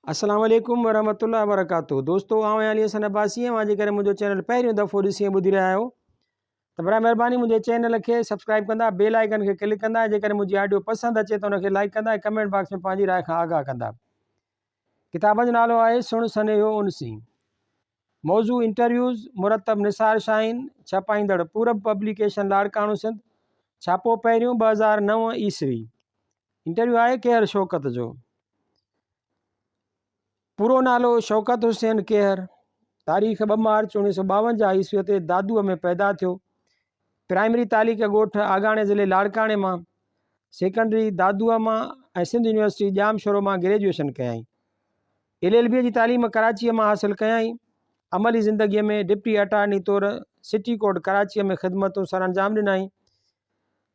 अस्सलाम वालेकुम वरहमतुल्लाहि वबरकातुहू। दोस्तों आऊं अली हसन अब्बासी आहियां। जेकर मुंहिंजो चैनल पहिरियों दफ़ो ॾिसी ऐं ॿुधी रहिया आहियो त बराए महिरबानी मुंहिंजे चैनल खे सब्सक्राइब कंदा, बेल आइकन खे क्लिक कंदा। जेकर मुंहिंजी ऑडियो पसंदि अचे त उनखे लाइक कंदा ऐं कमेंट बॉक्स में पंहिंजी राय खां आगाह कंदा। किताब जो नालो आहे सुण सनेहो उनसी। मौज़ू इंटरव्यूज़ मुरतब निसार शाहीन, छपाईंदड़ पूरब पब्लिकेशन लाड़काणो सिंध, छापो पहिरियों 2009 ईस्वी। इंटरव्यू आहे केहर शौकत जो। पूरो नालो शौकत हुसैन केहर। तारीख़ 2 मार्च 1952 ईस्वी ते दादूअ में पैदा थियो। प्राइमरी तालीक़ ॻोठ आगाणे ज़िले लाड़काणे मां, सेकेंडरी दादूअ मां ऐं सिंध यूनिवर्सिटी जामशोरो मां ग्रेजुएशन कयई। LLB जी तालीम कराचीअ मां हासिल कयई। अमली ज़िंदगीअ में डिप्टी अटार्नी तौरु सिटी कोर्ट कराचीअ में ख़िदमतूं सर अंजाम ॾिनई।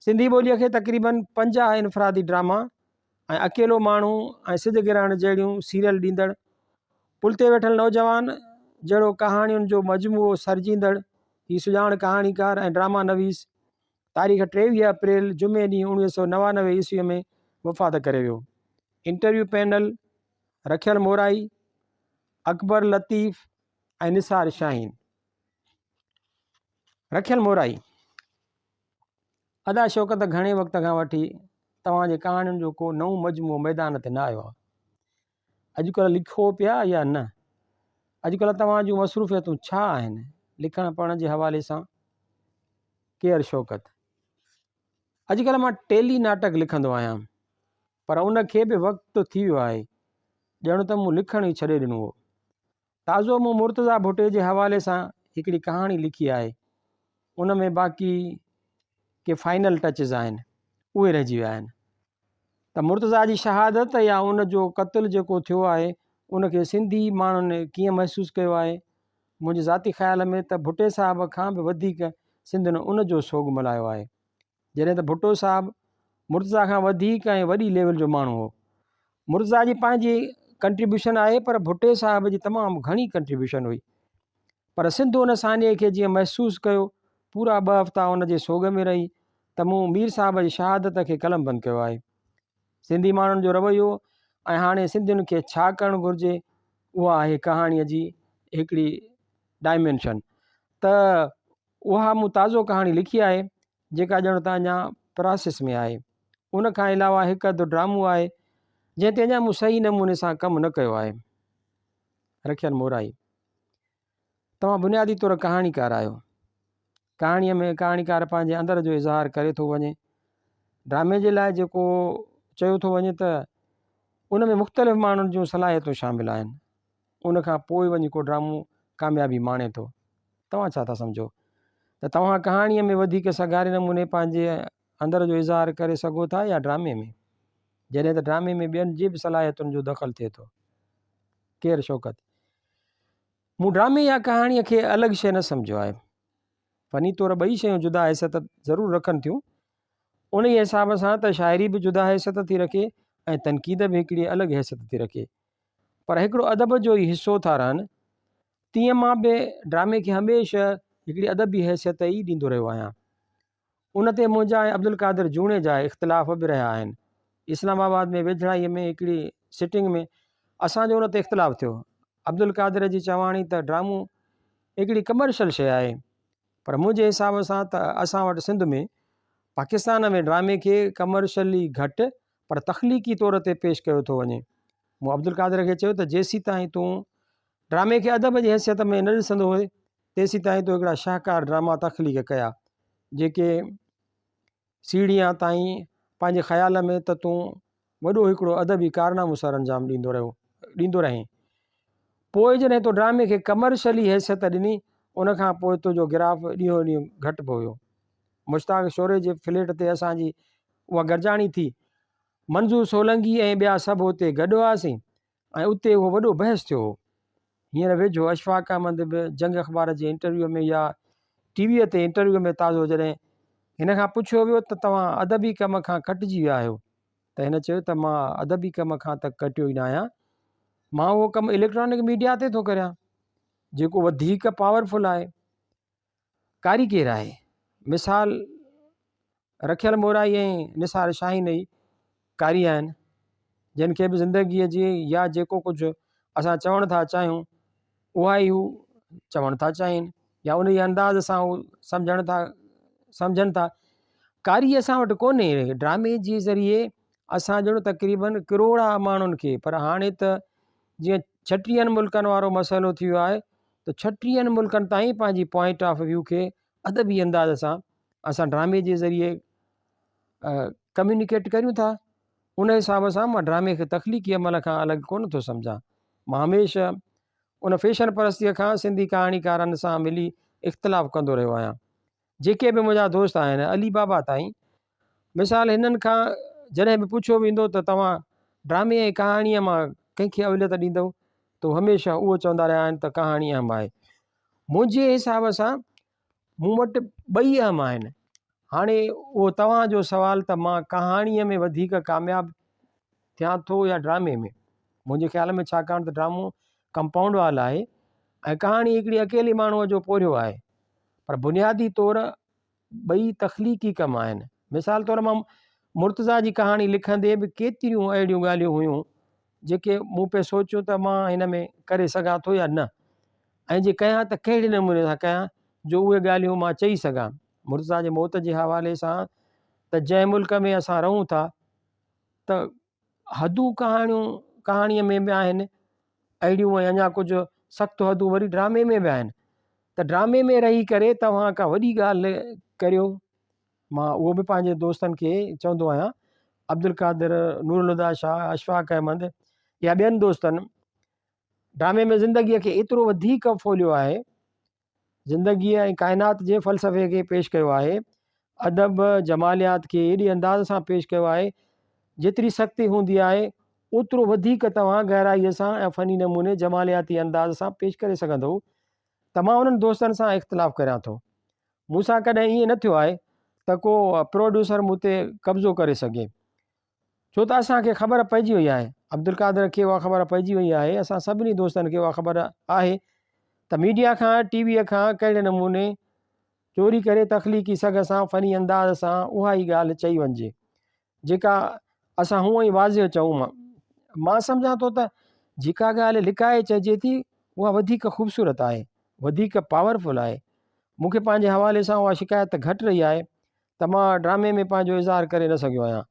सिंधी ॿोलीअ खे तक़रीबन 50 इनफ़रादी ड्रामा ऐं अकेलो माण्हू ऐं सिज गिरहण जहिड़ियूं सीरियल ॾींदड़, पुल ते वेठल नौजवान जहिड़ो कहाणियुनि जो मजमूओ सरजींदड़ ही सुञाण कहाणीकार ऐं ड्रामा नवीस तारीख़ 23 अप्रैल जुमे ॾींहुं 1999 ईस्वीअ में वफ़ात करे वियो। इंटरव्यू पैनल रखियल मोराई, अकबर लतीफ़ ऐं निसार शाहीन। रखियल मोराई। अदा शौकत घणे वक़्त खां वठी तव्हांजे कहाणियुनि जो को नओं मजमूओ मैदान ते न आयो आहे। अॼुकल्ह लिखो पिया या न? अॼुकल्ह तव्हां जूं मसरूफ़ियतूं छा आहिनि? लिखण पढ़ण जे हवाले सां केहर शौकत। अॼुकल्ह मां टेली नाटक लिखंदो आहियां, पर उनखे बि वक़्तु थी वियो आहे ॼण त मूं लिखण ई छॾे ॾिनो हो। ताज़ो मूं मुर्तज़ा भुटे जे हवाले सां हिकिड़ी कहाणी लिखी आहे। उन में बाक़ी के फाइनल टचिस आहिनि उहे रहिजी विया आहिनि। त मुर्तज़ा जी शहादत या उन जो क़त्ल जेको थियो आहे उनखे सिंधी माण्हुनि कीअं महसूसु कयो आहे। मुंहिंजे ज़ाती ख़्याल में त भुटे साहब खां बि वधीक सिंधियुनि उन जो सोग मल्हायो आहे। जॾहिं त भुटो साहब मुर्तज़ा खां वधीक ऐं वॾी लेवल जो माण्हू हो। मुर्तज़ा जी पंहिंजी कंट्रीब्यूशन आहे, पर भुटे साहब जी तमामु घणी कंट्रीब्यूशन हुई। पर सिंध उन सान्य खे जीअं महसूसु कयो, पूरा 2 हफ़्ता उन जे सोग में रही, त मूं मीर साहब जी शहादत खे कलमबंदि कयो आहे। सिंधी माण्हुनि जो रवैयो ऐं हाणे सिंधियुनि खे छा करणु घुरिजे, उहा आहे कहाणीअ जी हिकिड़ी डायमेंशन। त उहा मूं ताज़ो कहाणी लिखी आहे जेका ॼण त अञा प्रोसेस में आहे। उन खां अलावा हिकु अधु ड्रामो आहे जंहिं ते अञा मूं सही नमूने सां कमु न कयो आहे। रखियल मोराई। तव्हां बुनियादी तौरु कहाणीकार आहियो। कहाणीअ में कहाणीकार पंहिंजे अंदर जो इज़हार करे थो वञे। ड्रामे जे लाइ जेको चयो थो वञे त उन में मुख़्तलिफ़ माण्हुनि जूं सलाहियतूं शामिल आहिनि। उन खां पोइ वञी को ड्रामो कामयाबी माणे थो। तव्हां छा था सम्झो त तव्हां कहाणीअ में वधीक सगारे नमूने पंहिंजे अंदर जो इज़हार करे सघो था या ड्रामे में, जॾहिं त ड्रामे में ॿियनि जी बि सलाहियतुनि जो दख़ल थिए थो। केर शौकत। मूं ड्रामे या कहाणीअ खे अलॻि शइ न सम्झो आहे। फ़नी तौरु ॿई शयूं जुदा हैसियत ज़रूरु रखनि थियूं। उन ई हिसाब सां त शाइरी बि जुदा हैसियत थी रखे ऐं तनक़ीद बि हिकिड़ी अलॻि हैसियत थी रखे, पर हिकिड़ो अदब जो ई हिसो था रहनि। तीअं मां बि ड्रामे खे हमेशह हिकिड़ी अदबी हैसियत ई ॾींदो रहियो आहियां। उन ते मुंहिंजा ऐं अब्दुल क़ादिर जूणे जा इख़्तिलाफ़ बि रहिया आहिनि। इस्लामाबाद में वेझड़ाईअ में हिकिड़ी सिटिंग में असांजो उन ते इख़्तिलाफ़ थियो। अब्दुल क़ादिर जी चवाणी त ड्रामो हिकिड़ी कमर्शियल शइ आहे, पर मुंहिंजे हिसाब सां त असां वटि सिंध में पाकिस्तान में ड्रामे खे कमर्शियली घटि पर तख़लीक़ी तौर ते पेश कयो थो वञे। मूं अब्दुल क़ादिर खे चयो त जेसीं ताईं तूं ड्रामे खे अदब जी हैसियत में न ॾिसंदो हुए, तेसीं ताईं तूं हिकिड़ा शाहकार ड्रामा तख़लीक़ कया जेके सीढ़ियां ताईं पंहिंजे ख़्याल में त तूं वॾो हिकिड़ो अदबी कारनामो सर अंजाम ॾींदो रहीं। पोइ जॾहिं तूं ड्रामे खे कमर्शियली हैसियत ॾिनी, उन खां पोइ तुंहिंजो गिराफ़ ॾींहों ॾींहुं घटि पियो वियो। मुश्ताक शोरे जे फ्लैट ते असांजी उहा गरजाणी थी। मंज़ूर सोलंकी ऐं ॿिया सभु हुते गॾु हुआसीं ऐं उते उहो वॾो बहस थियो हो। हींअर वेझो अशफ़ाक़ अहमद बि जंग अख़बार जे इंटरव्यू में या टीवीअ ते इंटरव्यू में ताज़ो जॾहिं हिन खां पुछियो वियो त तव्हां अदबी कम खां कटिजी विया आहियो, त हिन चयो त मां अदबी कम खां त कटियो ई न आहियां, मां उहो कमु इलेक्ट्रॉनिक मीडिया ते थो करियां जेको वधीक पावरफुल आहे। कारी केरु आहे? मिसाल रखियल मोराई ऐं निसार शाहीन ई कारी आहिनि। जिनखे बि ज़िंदगीअ जी या जेको कुझु असां चवण था चाहियूं उहा ई हू चवण था चाहिनि या उन जे अंदाज़ सां हू सम्झनि था। कारी असां वटि कोन्हे। ड्रामे जे ज़रिए असां ॼणो तक़रीबन करोड़ा माण्हुनि खे, पर हाणे त जीअं 36 मुल्कनि वारो मसइलो थी वियो आहे त 36 मुल्कनि ताईं पंहिंजी पॉइंट ऑफ व्यू खे अदबी अंदाज़ सां असां ड्रामे जे ज़रिए कम्यूनिकेट करियूं था। उन हिसाब सां मां ड्रामे खे तख़लीक़ी अमल खां अलॻि कोन थो सम्झां। मां हमेशह उन फैशन परस्तीअ खां सिंधी कहाणीकारनि सां मिली इख़्तिलाफ़ु कंदो रहियो आहियां। जेके बि मुंहिंजा दोस्त आहिनि अली बाबा ताईं, मिसाल हिननि खां जॾहिं बि पुछियो वेंदो त तव्हां ड्रामे ऐं कहाणीअ मां कंहिंखे अवलियत ॾींदव त हमेशह उहो चवंदा रहिया आहिनि त कहाणी अहम आहे। मुंहिंजे हिसाब सां मूं वटि ॿई अहम आहिनि। हाणे उहो तव्हांजो सुवालु त मां कहाणीअ में वधीक कामयाबु थियां थो या ड्रामे में, मुंहिंजे ख़्याल में, छाकाणि त ड्रामो कंपाउंड वाल आहे ऐं कहाणी हिकिड़ी अकेले माण्हूअ जो पोरियो आहे, पर बुनियादी तौर ॿई तख़लीक़ी कम आहिनि। मिसाल तौर मां मुर्तज़ा जी कहाणी लिखंदे बि केतिरियूं अहिड़ियूं ॻाल्हियूं हुयूं जेके मूं पे सोचियो त मां हिन में करे सघां थो या न, ऐं जे कयां त कहिड़े नमूने सां कयां जो उहे ॻाल्हियूं मां चई सघां। मुर्तज़ा जे मौत जे हवाले सां त जंहिं मुल्क में असां रहूं था त हदूं कहाणीअ में बि आहिनि अहिड़ियूं, ऐं अञा कुझु सख़्तु हदूं वरी ड्रामे में बि आहिनि। त ड्रामे में रही करे तव्हां का वॾी ॻाल्हि करियो। मां उहो बि पंहिंजे दोस्तनि खे चवंदो आहियां, अब्दुल कादिर, नूरुल शाह, अशफाक अहमद या ॿियनि दोस्तनि, ड्रामे में ज़िंदगीअ खे एतिरो वधीक फोलियो आहे, ज़िंदगीअ ऐं काइनात जे फ़लसफ़े खे पेश कयो आहे, अदब जमालियात खे एॾे अंदाज़ सां पेश कयो आहे, जेतिरी सख़्ती हूंदी आहे ओतिरो वधीक तव्हां गहराईअ सां ऐं फ़नी नमूने जमालियाती अंदाज़ सां पेश करे सघंदव। त मां उन्हनि दोस्तनि सां इख़्तिलाफ़ु करियां थो। मूंसां कॾहिं ईअं न थियो आहे त को प्रोड्यूसर मूं ते कब्ज़ो करे सघे, छो त असांखे ख़बर पइजी वई आहे, अब्दुल कादिर खे उहा ख़बर पइजी वई आहे, असां सभिनी दोस्तनि खे उहा ख़बर आहे त मीडिया खां, टीवीअ खां कहिड़े नमूने चोरी करे तख़लीक़ी सघ सां, फ़नी अंदाज़ सां उहा ई ॻाल्हि चई वञिजे जेका असां हूअं ई वाज़िह चऊं। मां सम्झां थो त जेका ॻाल्हि लिकाए चइजे थी उहा वधीक ख़ूबसूरत आहे, वधीक पावरफुल आहे। मूंखे पंहिंजे हवाले सां उहा शिकायत घटि रही आहे त मां ड्रामे में पंहिंजो इज़हार करे न सघियो आहियां।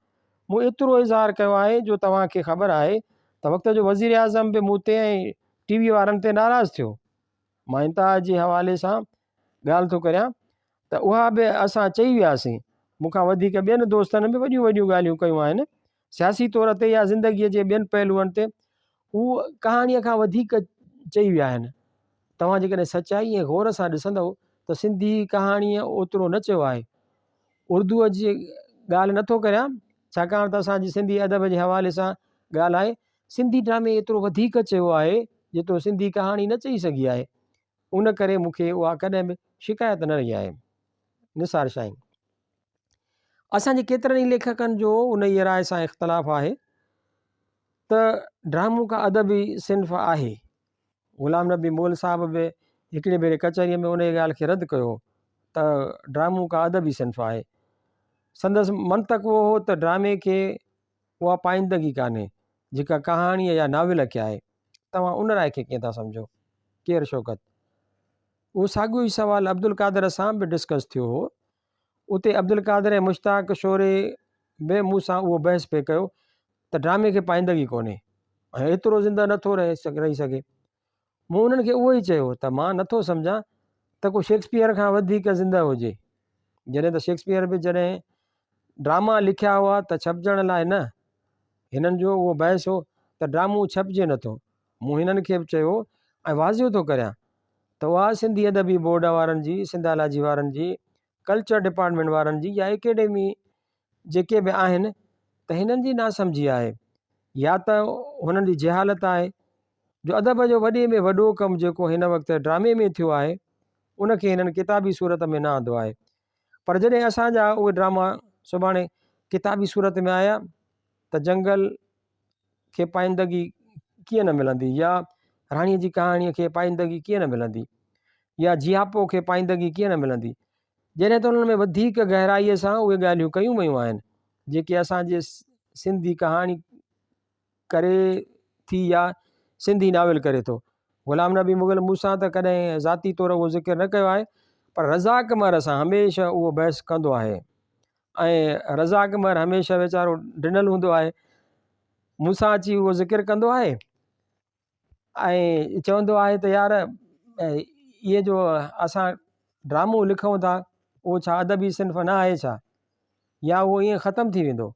मूं एतिरो इज़हार कयो आहे जो तव्हांखे ख़बर आहे त वक़्त जो वज़ीर आज़म बि मूं ते ऐं टीवी वारनि ते नाराज़ थियो। मां इंतिहा जे हवाले सां ॻाल्हि थो करियां त उहा बि असां चई वियासीं। मूंखां वधीक ॿियनि दोस्तनि बि वॾियूं वॾियूं ॻाल्हियूं कयूं आहिनि सियासी तौर ते या ज़िंदगीअ जे ॿियनि पहलुअनि ते, हू कहाणीअ खां वधीक चई विया आहिनि। तव्हां जेकॾहिं सचाई ऐं गौर सां ॾिसंदव त सिंधी कहाणीअ ओतिरो न चयो आहे। उर्दूअ जी ॻाल्हि नथो करियां छाकाणि त असांजी सिंधी अदब जे हवाले सां ॻाल्हि आहे, सिंधी ड्रामे एतिरो वधीक चयो आहे जेतिरो सिंधी कहाणी न चई सघी आहे। उन करे मूंखे उहा कॾहिं बि शिकायत न रही आहे। निसार शाहीन, असांजे केतिरनि ई लेखकनि जो उन ई राय सां इख़्तिलाफ़ु आहे त ड्रामो का अदबी सिन्फ़ आहे। ग़ुलाम नबी मोल साहब बि हिकिड़े भेरे कचहरीअ में उन ॻाल्हि खे रद्द कयो त ड्रामो का अदबी सिन्फ़ आहे। संदसि मंतक उहो हो त ड्रामे खे उहा पाईंदगी कान्हे जेका कहाणीअ या नाविल खे आहे। तव्हां उन राय खे कीअं था सम्झो? केरु शौकत? उहो साॻियो ई सवालु अब्दुल कादिर सां बि डिस्कस थियो हो। उते अब्दुल कादिर ऐं मुश्ताक शोरे बि मूंसां उहो बहस पिए कयो त ड्रामे खे पाईंदगी कोन्हे ऐं एतिरो ज़िंदा नथो रही सघे। मूं उन्हनि खे उहो ई चयो त मां नथो सम्झां त को शेक्सपियर खां वधीक ज़िंदा हुजे, जॾहिं त शेक्सपियर बि जॾहिं ड्रामा लिखिया हुआ त छपजण लाइ न, हिननि जो उहो बहस हो त ड्रामो छपिजे नथो। मूं हिननि खे बि चयो ऐं वाज़ियो थो करियां त उहा सिंधी अदबी बोर्ड वारनि जी, सिंधालाजी वारनि जी, कल्चर डिपार्टमेंट वारनि जी या एकेडमी जेके बि आहिनि त हिननि जी नासमझी आहे या त हुननि जी जहालत आहे जो अदब जो वॾे में वॾो कमु जेको हिन वक़्तु ड्रामे में थियो आहे उनखे हिननि किताबी सूरत में न आंदो आहे। पर जॾहिं असांजा उहे ड्रामा सुभाणे किताबी सूरत में आया त जंगल खे पाईंदगी कीअं न मिलंदी, या राणीअ जी कहाणीअ खे पाईंदगी कीअं न मिलंदी, या जियापो खे पाईंदगी कीअं न मिलंदी, जॾहिं त उन्हनि में वधीक गहराईअ सां उहे ॻाल्हियूं कयूं वियूं आहिनि जेके असांजे सिंधी कहाणी करे थी या सिंधी नाविल करे थो। ग़ुलाम नबी मुग़ल मूसा त कॾहिं ज़ाती तौर उहो ज़िक्र न कयो आहे, पर रज़ाक मर सां हमेशह उहो बहस कंदो आहे। ऐं रज़ाक मर हमेशह वीचारो ॾिनल हूंदो आहे, मूसा अची उहो ज़िक्र कंदो आहे ऐं चवंदो आहे त यार इहे जो असां ड्रामो लिखूं था उहो छा अदबी सिन्फ़ न आहे छा, या उहो ईअं ख़तमु थी वेंदो।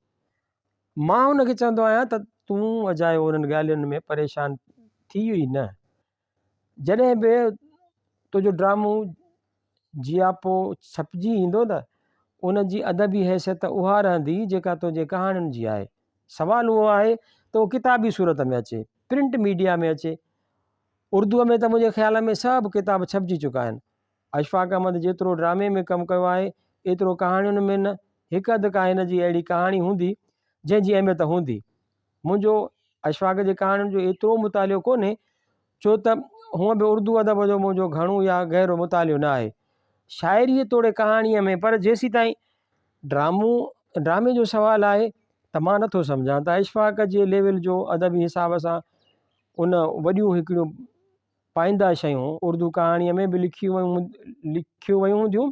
मां हुनखे चवंदो आहियां त तूं अजायो उन्हनि ॻाल्हियुनि में परेशान थी हुई न। जॾहिं बि तुंहिंजो ड्रामो जियापो छपिजी ईंदो न, उन जी अदबी हैसियत उहा रहंदी जेका तुंहिंजे कहाणियुनि जी आहे। सवाल उहो आहे त उहो किताबी सूरत में अचे, प्रिंट मीडिया में अचे। उर्दूअ में त मुंहिंजे ख़्याल में सभु किताब छपिजी चुका आहिनि। अशफ़ाक़ अहमद जेतिरो ड्रामे में कमु कयो आहे एतिरो कहाणियुनि में न। हिकु अधु का हिन जी अहिड़ी कहाणी हूंदी जंहिंजी अहमियत हूंदी। मुंहिंजो अशफ़ाक़ जे कहाणियुनि जो एतिरो मुतालियो कोन्हे, छो त हूअं बि उर्दू अदब जो मुंहिंजो घणो या गहरो मुतालियो न आहे। शाइरीअ तोड़े कहाणीअ में, पर जेसीं ताईं ड्रामे जो सुवालु आहे त मां नथो सम्झां त अशफ़ाक़ जे लेवल जो अदबी हिसाब सां उन वॾियूं हिकिड़ियूं पाईंदा शयूं उर्दू कहाणीअ में बि लिखियूं वयूं हूंदियूं,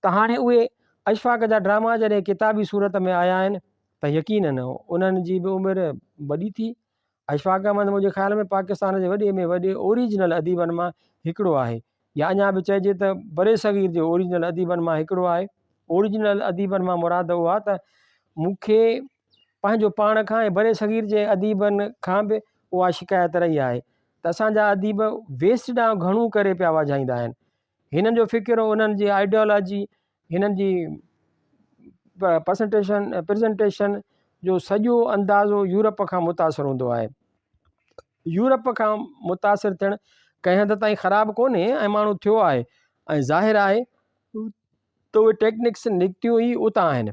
त हाणे उहे अशफ़ाक़ जा ड्रामा जॾहिं किताबी सूरत में आया आहिनि त यकीनन उन्हनि जी बि उमिरि वॾी थी। अशफ़ाक़ अहमद मुंहिंजे ख़्याल में पाकिस्तान जे वॾे में वॾे ओरिजिनल अदीबनि मां हिकिड़ो आहे, या अञा बि चइजे त बरे सग़ीर जे ओरिजिनल अदीबनि मां हिकिड़ो आहे। ओरिजिनल अदीबनि मां मुराद उहा त मूंखे पंहिंजो पाण खां ऐं बरे सग़ीर जे अदीबनि खां बि उहा शिकायत रही आहे त असांजा अदीब वेस्ट ॾांहुं घणो करे पिया वधाईंदा आहिनि। हिननि जो फ़िक्र, उन्हनि जी आइडियोलॉजी, हिननि जी प्रेज़ेंटेशन जो सॼो अंदाज़ो यूरोप खां मुतासिर हूंदो आहे। यूरोप खां मुतासिर थियणु कंहिं हद ताईं ख़राबु कोन्हे, ऐं माण्हू थियो आहे, ऐं ज़ाहिर आहे त उहे टेक्निक्स निकितियूं ई उतां आहिनि,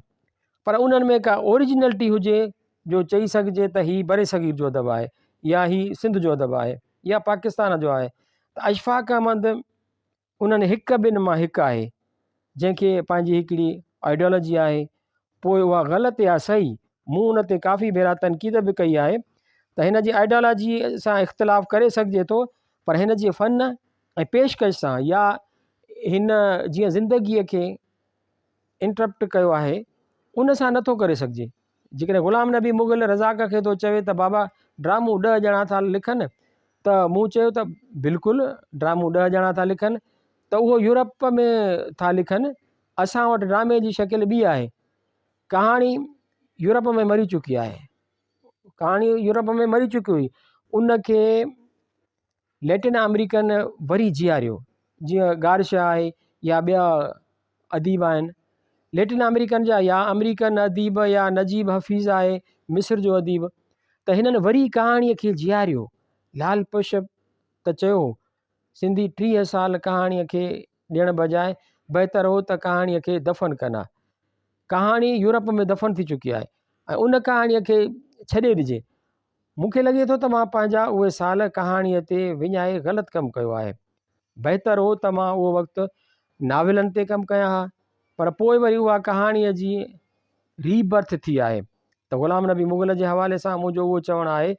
पर उन्हनि में का ओरिजिनलिटी हुजे जो चई सघिजे त हीउ बरे सग़ीर जो अदब आहे, या हीउ सिंध जो अदब आहे, या पाकिस्तान जो आहे, त अशफ़ाक़ अहमद उन्हनि हिकु ॿिनि मां हिकु आहे जंहिंखे पंहिंजी हिकिड़ी आइडियोलॉजी आहे। पोइ उहा ग़लति या सही, मूं उन ते काफ़ी भेरा तनक़ीद बि कई आहे त हिन जी आइडियोलॉजी सां इख़्तिलाफ़ु करे सघिजे थो, पर हिन जे फ़न ऐं पेशकश सां, या हिन जीअं ज़िंदगीअ खे इंटरप्ट कयो आहे उन सां नथो करे सघिजे। जेकॾहिं ग़ुलाम नबी मुग़ल रज़ाक खे थो चवे त बाबा ड्रामो 10 ॼणा था लिखनि, त मूं चयो त बिल्कुलु ड्रामो 10 ॼणा था लिखनि, त उहो यूरोप में था लिखनि। असां वटि ड्रामे जी शकिल ॿी आहे। कहाणी यूरोप में मरी चुकी आहे, कहाणी यूरोप में मरी चुकी हुई, उनखे लैटिन अमेरिकन वरी जीआरियो, जीअं गार्शा आहे या ॿिया अदीब आहिनि लैटिन अमेरिकन जा, या अमेरिकन अदीब, या नजीब हफ़ीज़ आहे मिस्र जो अदीब, त हिननि वरी कहाणीअ खे जीआरियो। लाल पुष्प त चयो सिंधी 30 साल कहाणीअ खे ॾियण बजाए बहितर हो त कहाणीअ खे दफ़न कना। कहाणी यूरोप में दफ़न थी चुकी आहे ऐं उन कहाणीअ खे छॾे ॾिजे। मूंखे लॻे थो त मां पंहिंजा उहे साल कहाणीअ ते विञाए ग़लति कमु कयो आहे। बहितर हो त मां उहो वक़्तु नाविलनि ते कमु कया हा, पर पोइ वरी उहा कहाणीअ जी रीबर्थ थी आहे। त ग़ुलाम नबी मुग़ल जे हवाले सां मुंहिंजो उहो चवणु आहे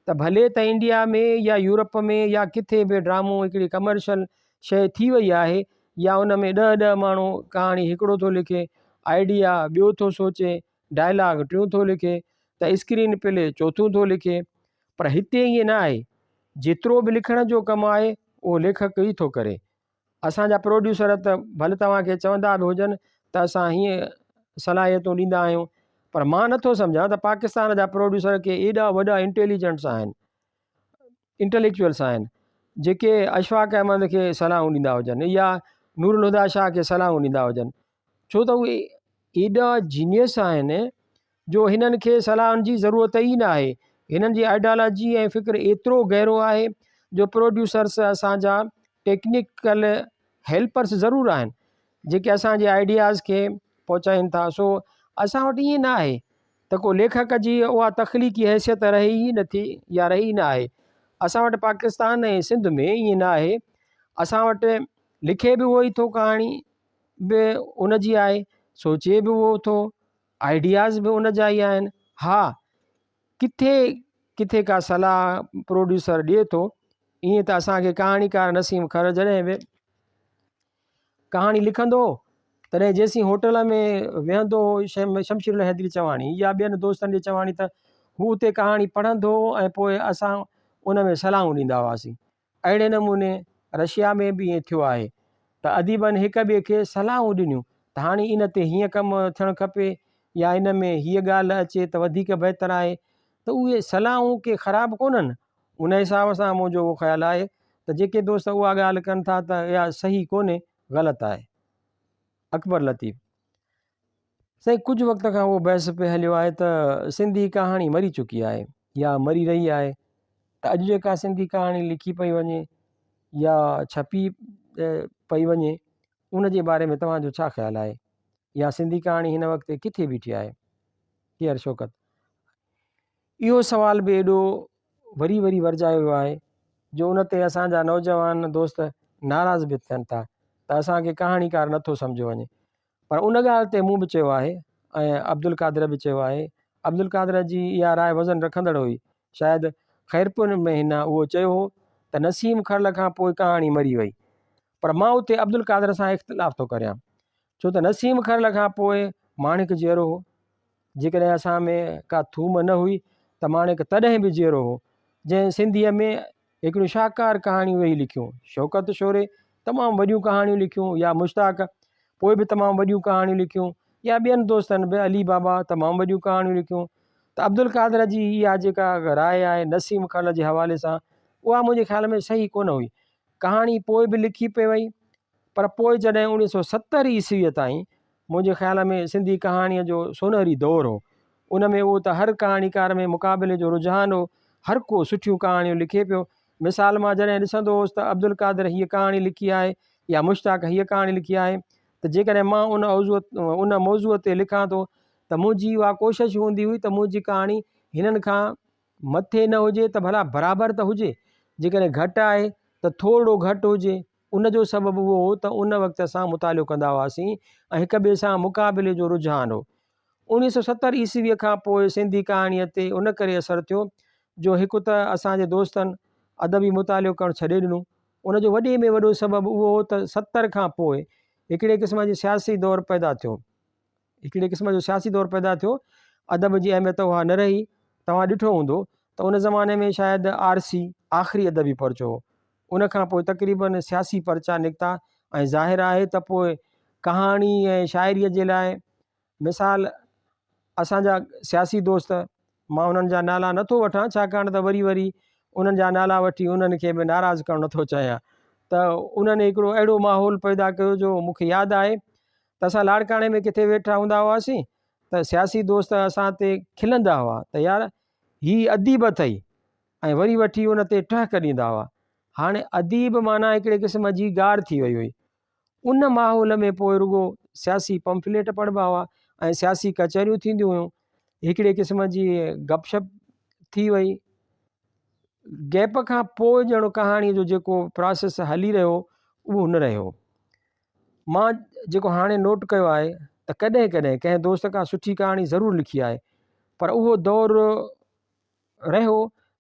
त भले त इंडिया में या यूरोप में या किथे बि ड्रामो हिकिड़ी कमर्शियल शइ थी वई आहे, या उन में 10 माण्हू कहाणी हिकिड़ो थो लिखे, आइडिया ॿियो थो सोचे, डायलॉग टियों थो लिखे, त स्क्रीन प्ले चोथों थो लिखे, पर हिते ईअं न आहे। जेतिरो बि लिखण जो कमु आहे उहो लेखक ई थो करे। असांजा प्रोड्यूसर त भले तव्हांखे चवंदा बि हुजनि त असां हीअं सलाहियतूं ॾींदा आहियूं, पर मां नथो सम्झां त पाकिस्तान जा प्रोड्यूसर के एॾा वॾा इंटेलिजेंट्स आहिनि, इंटेलेक्चुअल्स आहिनि, जेके अशफ़ाक़ अहमद खे सलाहूं ॾींदा हुजनि या नूरुल हुदा शाह खे सलाहूं ॾींदा हुजनि, छो त उहे एॾा जीनियस आहिनि जो हिननि खे सलाहनि जी ज़रूरत ई न आहे। हिननि जी आइडियोलॉजी ऐं फ़िक्र एतिरो गहरो आहे जो प्रोड्यूसर्स असांजा टेक्निकल हेल्पर्स ज़रूरु आहिनि जेके असांजे आइडियाज़ खे पहुचाइनि था। सो असां वटि ईअं न आहे त को लेखक जी उहा तख़लीक़ी हैसियत रहे ई नथी या रही न आहे। असां वटि पाकिस्तान ऐं सिंध में ईअं न आहे। असां वटि लिखे बि उहो ई थो, कहाणी बि उन जी आहे, सोचे बि उहो थो, आइडियाज़ बि उन जा ई आहिनि। हा, किथे किथे का सलाह प्रोड्यूसर ॾिए थो, ईअं त असांखे कहाणीकार नसीम खर जॾहिं बि कहाणी लिखंदो तॾहिं जेसीं होटल में वेहंदो शमशीर हैदरी चवाणी या ॿियनि दोस्तनि जी चवाणी त हू उते कहाणी पढ़ंदो ऐं पोइ असां उन में सलाहूं ॾींदा हुआसीं। अहिड़े नमूने रशिया में बि ईअं थियो आहे त अदीबनि हिक ॿिए खे सलाहूं ॾिनियूं त हाणे इन ते हीअं कमु थियणु खपे या इन में हीअ ॻाल्हि अचे त वधीक बहितर आहे, त उहे सलाहूं के ख़राबु कोन्हनि। उन हिसाब सां मुंहिंजो उहो ख़्यालु आहे त जेके दोस्त उहा ॻाल्हि कनि था त इहा सही कोन्हे, ग़लति आहे। अकबर लतीफ़ साईं, कुझु वक़्त खां उहो बहस पे हलियो आहे त सिंधी कहाणी मरी चुकी आहे या मरी रही आहे, त अॼु जेका सिंधी कहाणी लिखी पई वञे या छपी पई वञे उन जे बारे में तव्हांजो छा ख़्यालु आहे, या सिंधी कहाणी हिन वक़्तु किथे बीठी आहे? केयर शौकत, इहो सुवाल बि एॾो वरी वरी वरजायो वियो आहे जो उन ते असांजा नौजवान दोस्त नाराज़ बि थियनि था त असांखे कहाणीकार नथो सम्झो वञे। पर उन ॻाल्हि ते मूं बि चयो आहे ऐं अब्दुल कादिर बि चयो आहे। अब्दुल कादिर जी इहा राय वज़न रखंदड़ हुई, शायदि ख़ैरपुर में हिन उहो चयो हो त नसीम खरल खां पोइ कहाणी मरी वई, पर मां उते अब्दुल कादिर सां इख़्तिलाफ़ थो करियां, छो त नसीम खरल खां पोइ माणिक जीअरो हो। जेकॾहिं असां में का थूम न हुई त माणिक तॾहिं बि जीअरो हो, जंहिं सिंधीअ में हिकिड़ियूं शाहकार कहाणियूं वेही लिखियूं। शौकत शोरे तमामु वॾियूं कहाणियूं लिखियूं, या मुश्ताक पोइ बि तमामु वॾियूं कहाणियूं लिखियूं, या ॿियनि दोस्तनि बि अली बाबा तमामु वॾियूं कहाणियूं लिखियूं। त अब्दुल कादिर जी इहा जेका राय आहे नसीम खरल जे हवाले सां, उहा मुंहिंजे ख़्याल में सही कोन हुई। कहाणी पोइ बि लिखी पई वई, पर पोइ जॾहिं 1970 ईस्वीअ ताईं मुंहिंजे ख़्याल में सिंधी कहाणीअ जो सोनहरी दौर हो। उन में उहो त हर कहाणीकार में मुक़ाबिले जो रुझान हो, हर को सुठियूं कहाणियूं लिखे पियो। मिसाल मां जॾहिं ॾिसंदो हुउसि त अब्दुल कादिर हीअ कहाणी लिखी आहे या मुश्ताक हीअ कहाणी लिखी आहे, त जेकॾहिं मां उन मौज़ूअ ते लिखां थो त मुंहिंजी उहा कोशिशि हूंदी हुई त मुंहिंजी कहाणी हिननि खां मथे न हुजे त भला बराबरि त हुजे, जेकॾहिं घटि आहे त थोरो घटि हुजे। उन जो सबबु उहो हो त उन वक़्तु असां मुतालियो कंदा हुआसीं ऐं हिक ॿिए सां मुक़ाबिले जो रुझान हो। 1970 ईस्वीअ खां पोइ सिंधी कहाणीअ ते उन करे असरु थियो जो हिकु त असांजे दोस्तनि अदबी मुतालियो करणु छॾे ॾिनो। उन जो वॾे में वॾो सबबु उहो हो त 70 खां पोइ हिकिड़े क़िस्म जी सियासी दौर पैदा थियो, हिकिड़े क़िस्म जो सियासी दौर पैदा थियो। अदब जी अहमियत उहा न रही। तव्हां ॾिठो हूंदो त उन ज़माने में शायदि आरसी आख़िरी अदबी पर्चो हो, उन खां पोइ तक़रीबन सियासी पर्चा निकिता ऐं ज़ाहिर आहे त पोइ कहाणी ऐं शाइरीअ जे लाइ मिसाल असांजा सियासी दोस्त, मां उन्हनि जा नाला नथो वठां छाकाणि त वरी वरी उन्हनि जा नाला वठी उन्हनि खे बि नाराज़ करणु नथो चाहियां, त उन्हनि हिकिड़ो अहिड़ो माहौल पैदा कयो जो मूंखे यादि आहे त असां लाड़काणे में किथे वेठा हूंदा हुआसीं त सियासी दोस्त असां ते खिलंदा हुआ त यार हीअ अदीब अथई, ऐं वरी वठी उन ते टहक ॾींदा हुआ। हाणे अदीब माना हिकिड़े क़िस्म जी गार थी वई हुई। उन माहौल में पोइ रुगो सियासी पंफलेट पढ़िबा हुआ ऐं सियासी कचहरियूं थींदियूं हुयूं, हिकिड़े क़िस्म जी गपशप थी वई। गैप खां पोइ ॼणो कहाणीअ जो जेको प्रोसेस हली रहियो उहो न रहियो। मां जेको हाणे नोट कयो आहे त कॾहिं कॾहिं कंहिं दोस्त खां सुठी कहाणी ज़रूरु लिखी आहे, पर उहो दौरु रहियो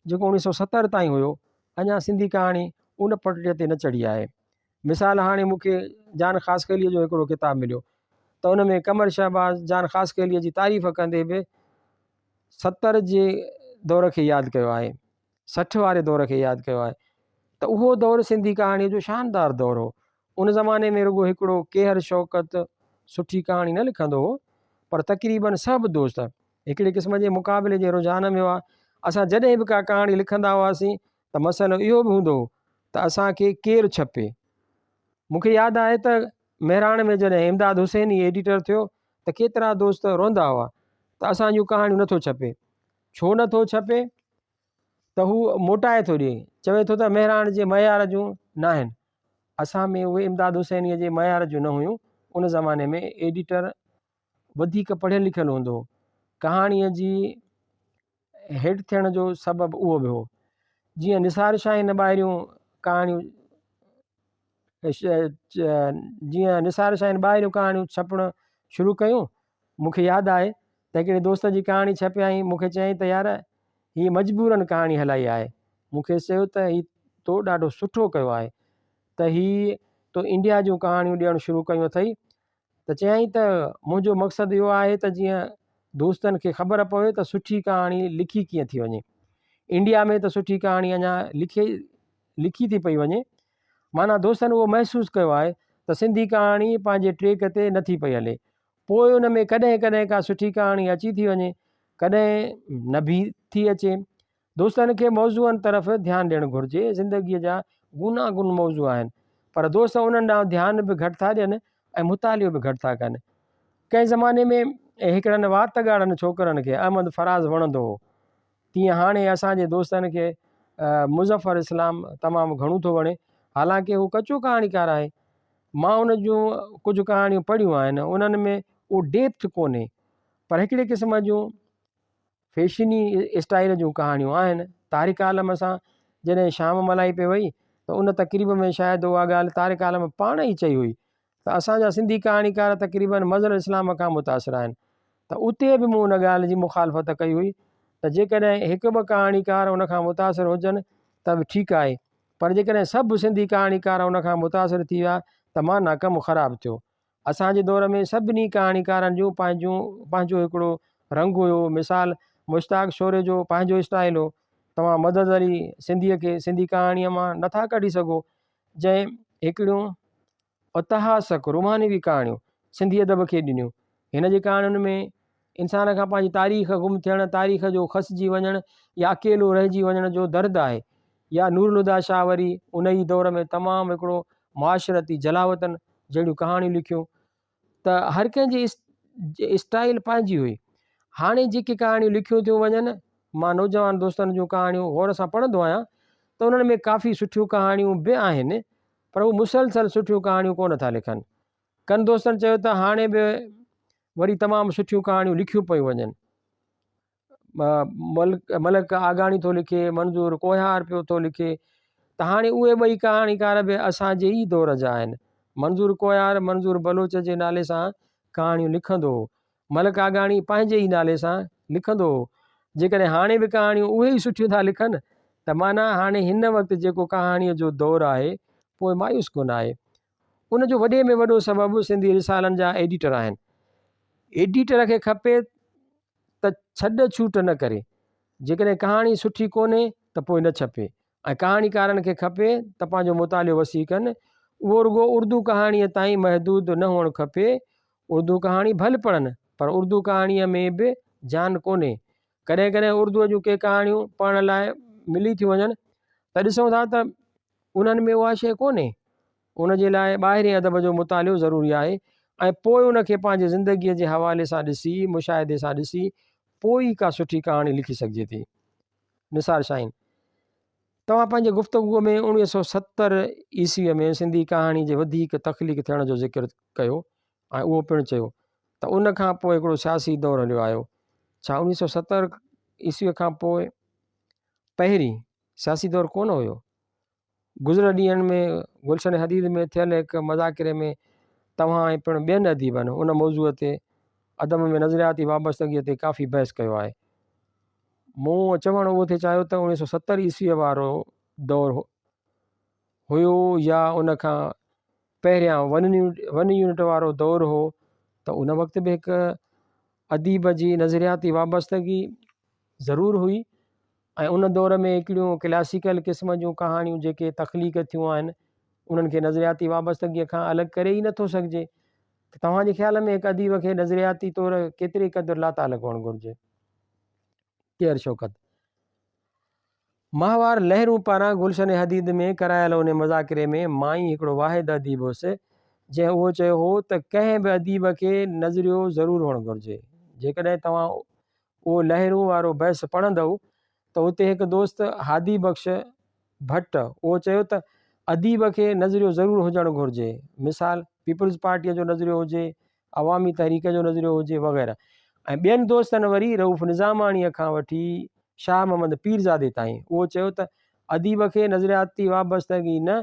जेको 1970 ताईं हुयो। अञा सिंधी कहाणी उन पटड़ीअ ते न चढ़ी आहे। मिसाल हाणे मूंखे जान ख़ासकैलीअ जो हिकिड़ो किताबु मिलियो त उन में कमर शहबाज़ जान ख़ासकैलीअ जी तारीफ़ कंदे बि 70 जे दौर खे यादि कयो आहे, 60 वारे दौर खे यादि कयो आहे, त उहो दौरु सिंधी कहाणीअ जो शानदार दौरु हो। उन ज़माने में रुगो हिकिड़ो केहर शौकत सुठी कहाणी न लिखंदो हो, पर तक़रीबन सभु दोस्त हिकिड़े क़िस्म जे मुक़ाबिले जे रुझान में हुआ। असां जॾहिं बि का कहाणी लिखंदा हुआसीं त मसइलो इहो बि हूंदो हो त असांखे केरु छपे। मूंखे यादि आहे त महिराण में जॾहिं इमदाद हुसैनी एडिटर थियो त केतिरा दोस्त रोंदा हुआ त असांजूं कहाणियूं नथो छपे। छो नथो छपे? त हू मोटाए थो ॾिए, चवे थो त महिराण जे मयार जूं न आहिनि। असां में उहे इमदाद हुसैनीअ जे मयार जूं न हुयूं। उन ज़माने में एडिटर वधीक पढ़ियलु लिखियलु हूंदो हो। कहाणीअ जी हेठि थियण जो सबबु उहो बि हो। जीअं निसार शाह हिन ॿाहिरियूं कहाणियूं जीअं निसार शाह हिन ॿाहिरियूं कहाणियूं छपणु शुरू कयूं, मूंखे यादि आहे त हिकिड़े दोस्त जी कहाणी छपियाई, मूंखे चयईं त यार हीअ मजबूरन कहाणी हलाई आहे। मूंखे चयो त ही तो ॾाढो सुठो कयो आहे त ही तो इंडिया जूं कहाणियूं ॾियणु शुरू कयूं अथई। त चयईं त मुंहिंजो मक़सदु इहो आहे त जीअं दोस्तनि खे ख़बर पवे त सुठी कहाणी लिखी कीअं थी वञे। इंडिया में त सुठी कहाणी अञा लिखी थी पई वञे, माना दोस्तनि उहो महसूसु कयो आहे त सिंधी कहाणी पंहिंजे ट्रेक ते नथी पई हले। पोइ उन में कॾहिं कॾहिं का सुठी कहाणी अची थी वञे, कॾहिं न बि थी अचे। दोस्तनि खे मौज़ूअनि तरफ़ ध्यानु ॾियणु घुरिजे। ज़िंदगीअ जा गूनागून मौज़ू आहिनि, पर दोस्त उन्हनि ॾांहुं ध्यानु बि घटि था ॾियनि ऐं मुतालियो बि घटि था कनि। कंहिं ज़माने में हिकिड़नि वात ॻाढ़नि छोकिरनि खे अहमद फराज़ वणंदो हो, तीअं हाणे असांजे दोस्तनि खे मुज़फ़र इस्लाम तमामु घणो थो वणे। हालांकि हू कचो कहाणीकार आहे। मां उन जूं कुझु कहाणियूं पढ़ियूं आहिनि, उन्हनि में उहो डेप्थ कोन्हे, पर हिकिड़े क़िस्म जूं फैशनी स्टाइल जूं कहाणियूं आहिनि। तारिक आलम सां जॾहिं शाम मलाई पे वई त उन तक़रीब में शायदि उहा ॻाल्हि तारिक आलम पाण ई चई हुई त असांजा सिंधी कहाणीकार तक़रीबन मज़हर इस्लाम खां मुतासिर आहिनि। त उते बि मूं उन ॻाल्हि जी मुखालफ़त कई हुई त जेकॾहिं हिकु ॿ कहाणीकार उन खां मुतासिर हुजनि त बि ठीकु आहे, पर जेकॾहिं सभु सिंधी कहाणीकार उन खां मुतासिर थी विया त माना कमु ख़राबु थियो। असांजे दौर में सभिनी कहाणीकारनि जूं पंहिंजो हिकिड़ो रंग हुयो। मिसाल मुश्ताक शोरे जो पंहिंजो स्टाइल हो। तव्हां मदद अली सिंधीअ खे सिंधी कहाणीअ मां नथा कढी सघो, जंहिं हिकिड़ियूं इतिहासक रुमानवी कहाणियूं सिंधी अदब खे ॾिनियूं। हिन जी कहाणियुनि में इंसान खां पंहिंजी तारीख़ गुम थियणु, तारीख़ जो खसिजी वञणु या अकेलो रहिजी वञण जो दर्द आहे। या नूरुलहुदा शाह वरी उन ई दौर में तमामु हिकिड़ो मुआशरती जलावतन जहिड़ियूं कहाणियूं लिखियूं। त हर कंहिंजी स्टाइल पंहिंजी हुई। हाणे जेके कहाणियूं लिखियूं थियूं वञनि, मां नौजवान दोस्तनि जूं कहाणियूं गौर सां पढ़ंदो आहियां त उन्हनि में काफ़ी सुठियूं कहाणियूं बि आहिनि, पर उहे मुसलसल सुठियूं कहाणियूं कोन था लिखनि। कनि दोस्तनि चयो त हाणे बि वरी तमामु सुठियूं कहाणियूं लिखियूं पियूं वञनि। मलक आगाणी थो लिखे, मंज़ूर कोहियार पियो थो लिखे, त हाणे उहे ॿई कहाणीकार बि असांजे ई दौर जा आहिनि। मंज़ूर कोहियार मंज़ूर बलोच जे नाले सां कहाणियूं लिखंदो हो, मलक आगाणी पंहिंजे ई नाले सां लिखंदो हो। जेकॾहिं हाणे बि कहाणियूं उहे ई सुठियूं था लिखनि त माना हाणे हिन वक़्तु जेको कहाणीअ जो दौरु आहे पोइ मायूस कोन आहे। उन जो वॾे में वॾो सबबु सिंधी रिसालनि जा एडिटर आहिनि। एडिटर खे खपे त छॾ छूट न करे, जेकॾहिं कहाणी सुठी कोन्हे त पोइ न छपे। ऐं कहाणीकारनि खे खपे त पंहिंजो मुतालियो वसी कनि। उहो रुगो उर्दू कहाणीअ ताईं महदूद न हुअणु खपे। उर्दू कहाणी भले पढ़नि, पर उर्दू कहाणीअ में बि जान कोन्हे। कॾहिं कॾहिं उर्दूअ जूं के कहाणियूं पढ़ण लाइ मिली थी वञनि त ॾिसूं था त उन्हनि में उहा शइ कोन्हे। उन जे लाइ ॿाहिरी अदब जो मुतालियो ज़रूरी आहे ऐं पोइ उनखे पंहिंजे ज़िंदगीअ जे हवाले सां ॾिसी, मुशाहिदे सां ॾिसी पोइ ई का सुठी कहाणी लिखी सघिजे थी। निसार शाहीन, तव्हां पंहिंजे गुफ़्तगूअ में 1970 ईस्वीअ में सिंधी कहाणी जे वधीक तख़लीक़ थियण जो ज़िक्र कयो ऐं उहो पिणु चयो त उन खां पोइ हिकिड़ो सियासी दौरु हलियो आयो। छा 1970 ईस्वीअ खां पोइ पहिरीं सियासी दौरु कोन हुयो? गुज़िरियल ॾींहंनि में गुलशन हदीद में थियल हिकु मज़ाकिरे में तव्हां ऐं पिणु ॿियनि अदीबनि उन मौज़ूअ ते अदब में नज़रियाती वाबस्तगीअ ते काफ़ी बहस कयो आहे। मूं चवणु उहो थिए चाहियो त 1970 ईस्वीअ वारो दौरु हुयो या उन खां पहिरियां 1 यूनिट वारो दौरु हो, त उन वक़्तु बि हिकु अदीब जी नज़रियाती वाबस्तगी ज़रूरु हुई। ऐं उन दौर में हिकिड़ियूं क्लासिकल क़िस्म जूं कहाणियूं जेके तख़लीक़ थियूं आहिनि उन्हनि खे नज़रियाती वाबस्तगीअ खां अलॻि करे ई नथो सघिजे। त तव्हांजे ख़्याल में हिकु अदीब खे नज़रियाती तौरु केतिरे क़दुरु लाताल हुअणु घुरिजे? केर शौकत माहवार लहरूं पारां गुलशन हदीद में करायल उन मज़ाकिरे में मां ई हिकिड़ो वाहिद अदीब हुउसि जंहिं उहो चयो हो त कंहिं बि अदीब खे नज़रियो ज़रूरु हुअणु घुरिजे। जेकॾहिं तव्हां उहो लहरूं वारो बहस पढ़ंदव त उते हिकु दोस्त हादी बख़्श भट्ट उहो चयो त अदीब खे नज़रियो ज़रूरु हुजणु घुरिजे। मिसाल पीपल्स पार्टीअ जो नज़रियो हुजे, अवामी तहरीक जो नज़रियो हुजे वग़ैरह। ऐं ॿियनि दोस्तनि वरी रऊफ़ निज़ामाणीअ खां वठी शाह मोहम्मद पीरज़ादे ताईं उहो चयो त अदीब खे नज़रियाती वाबस्तगी न,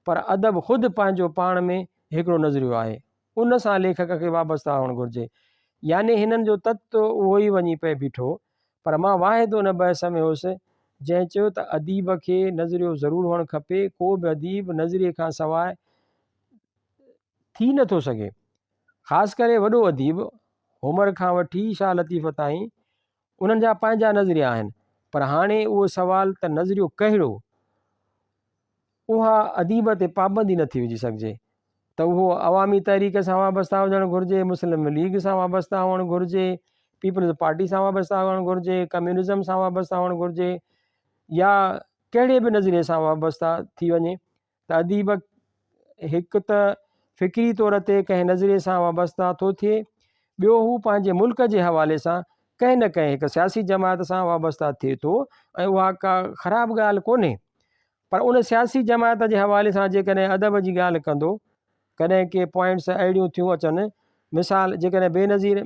पर अदब ख़ुदि पंहिंजो पाण में हिकिड़ो नज़रियो आहे, उन सां लेखक खे वाबस्ता हुअणु घुरिजे। याने हिननि जो तत्व उहो ई वञी पए बीठो, पर मां वाहिदो न बहस में हुउसि जंहिं चयो त अदीब खे नज़रियो ज़रूरु हुअणु खपे। को बि अदीब नज़रिए खां सवाइ थी नथो सघे। ख़ासि करे वॾो अदीब उमर खां वठी शाह लतीफ़ ताईं उन्हनि जा पंहिंजा नज़रिया आहिनि। पर हाणे उहो सुवाल त नज़रियो कहिड़ो, उहा अदीब ते पाबंदी नथी विझी सघिजे त उहो अवामी तहरीक सां वाबस्ता हुजणु घुरिजे, मुस्लिम लीग सां वाबस्ता हुअणु घुरिजे, पीपल्स पार्टी सां वाबस्ता हुअणु घुरिजे, कम्यूनिज़म सां वाबस्ता हुअणु घुरिजे, या कहिड़े बि नज़रिए सां वाबस्ता थी वञे त अदीब हिकु त फ़िक्री तौर ते कंहिं नज़रिए सां वाबस्ता थो थिए, ॿियो हू पंहिंजे मुल्क जे हवाले सां कंहिं न कंहिं हिकु सियासी जमात सां वाबस्ता थिए थो, ऐं उहा का ख़राबु ॻाल्हि कोन्हे। पर उन सियासी जमात जे हवाले सां जेकॾहिं अदब जी ॻाल्हि कंदो, कॾहिं के पॉइंट्स अहिड़ियूं थियूं अचनि, मिसाल जेकॾहिं बेनज़ीर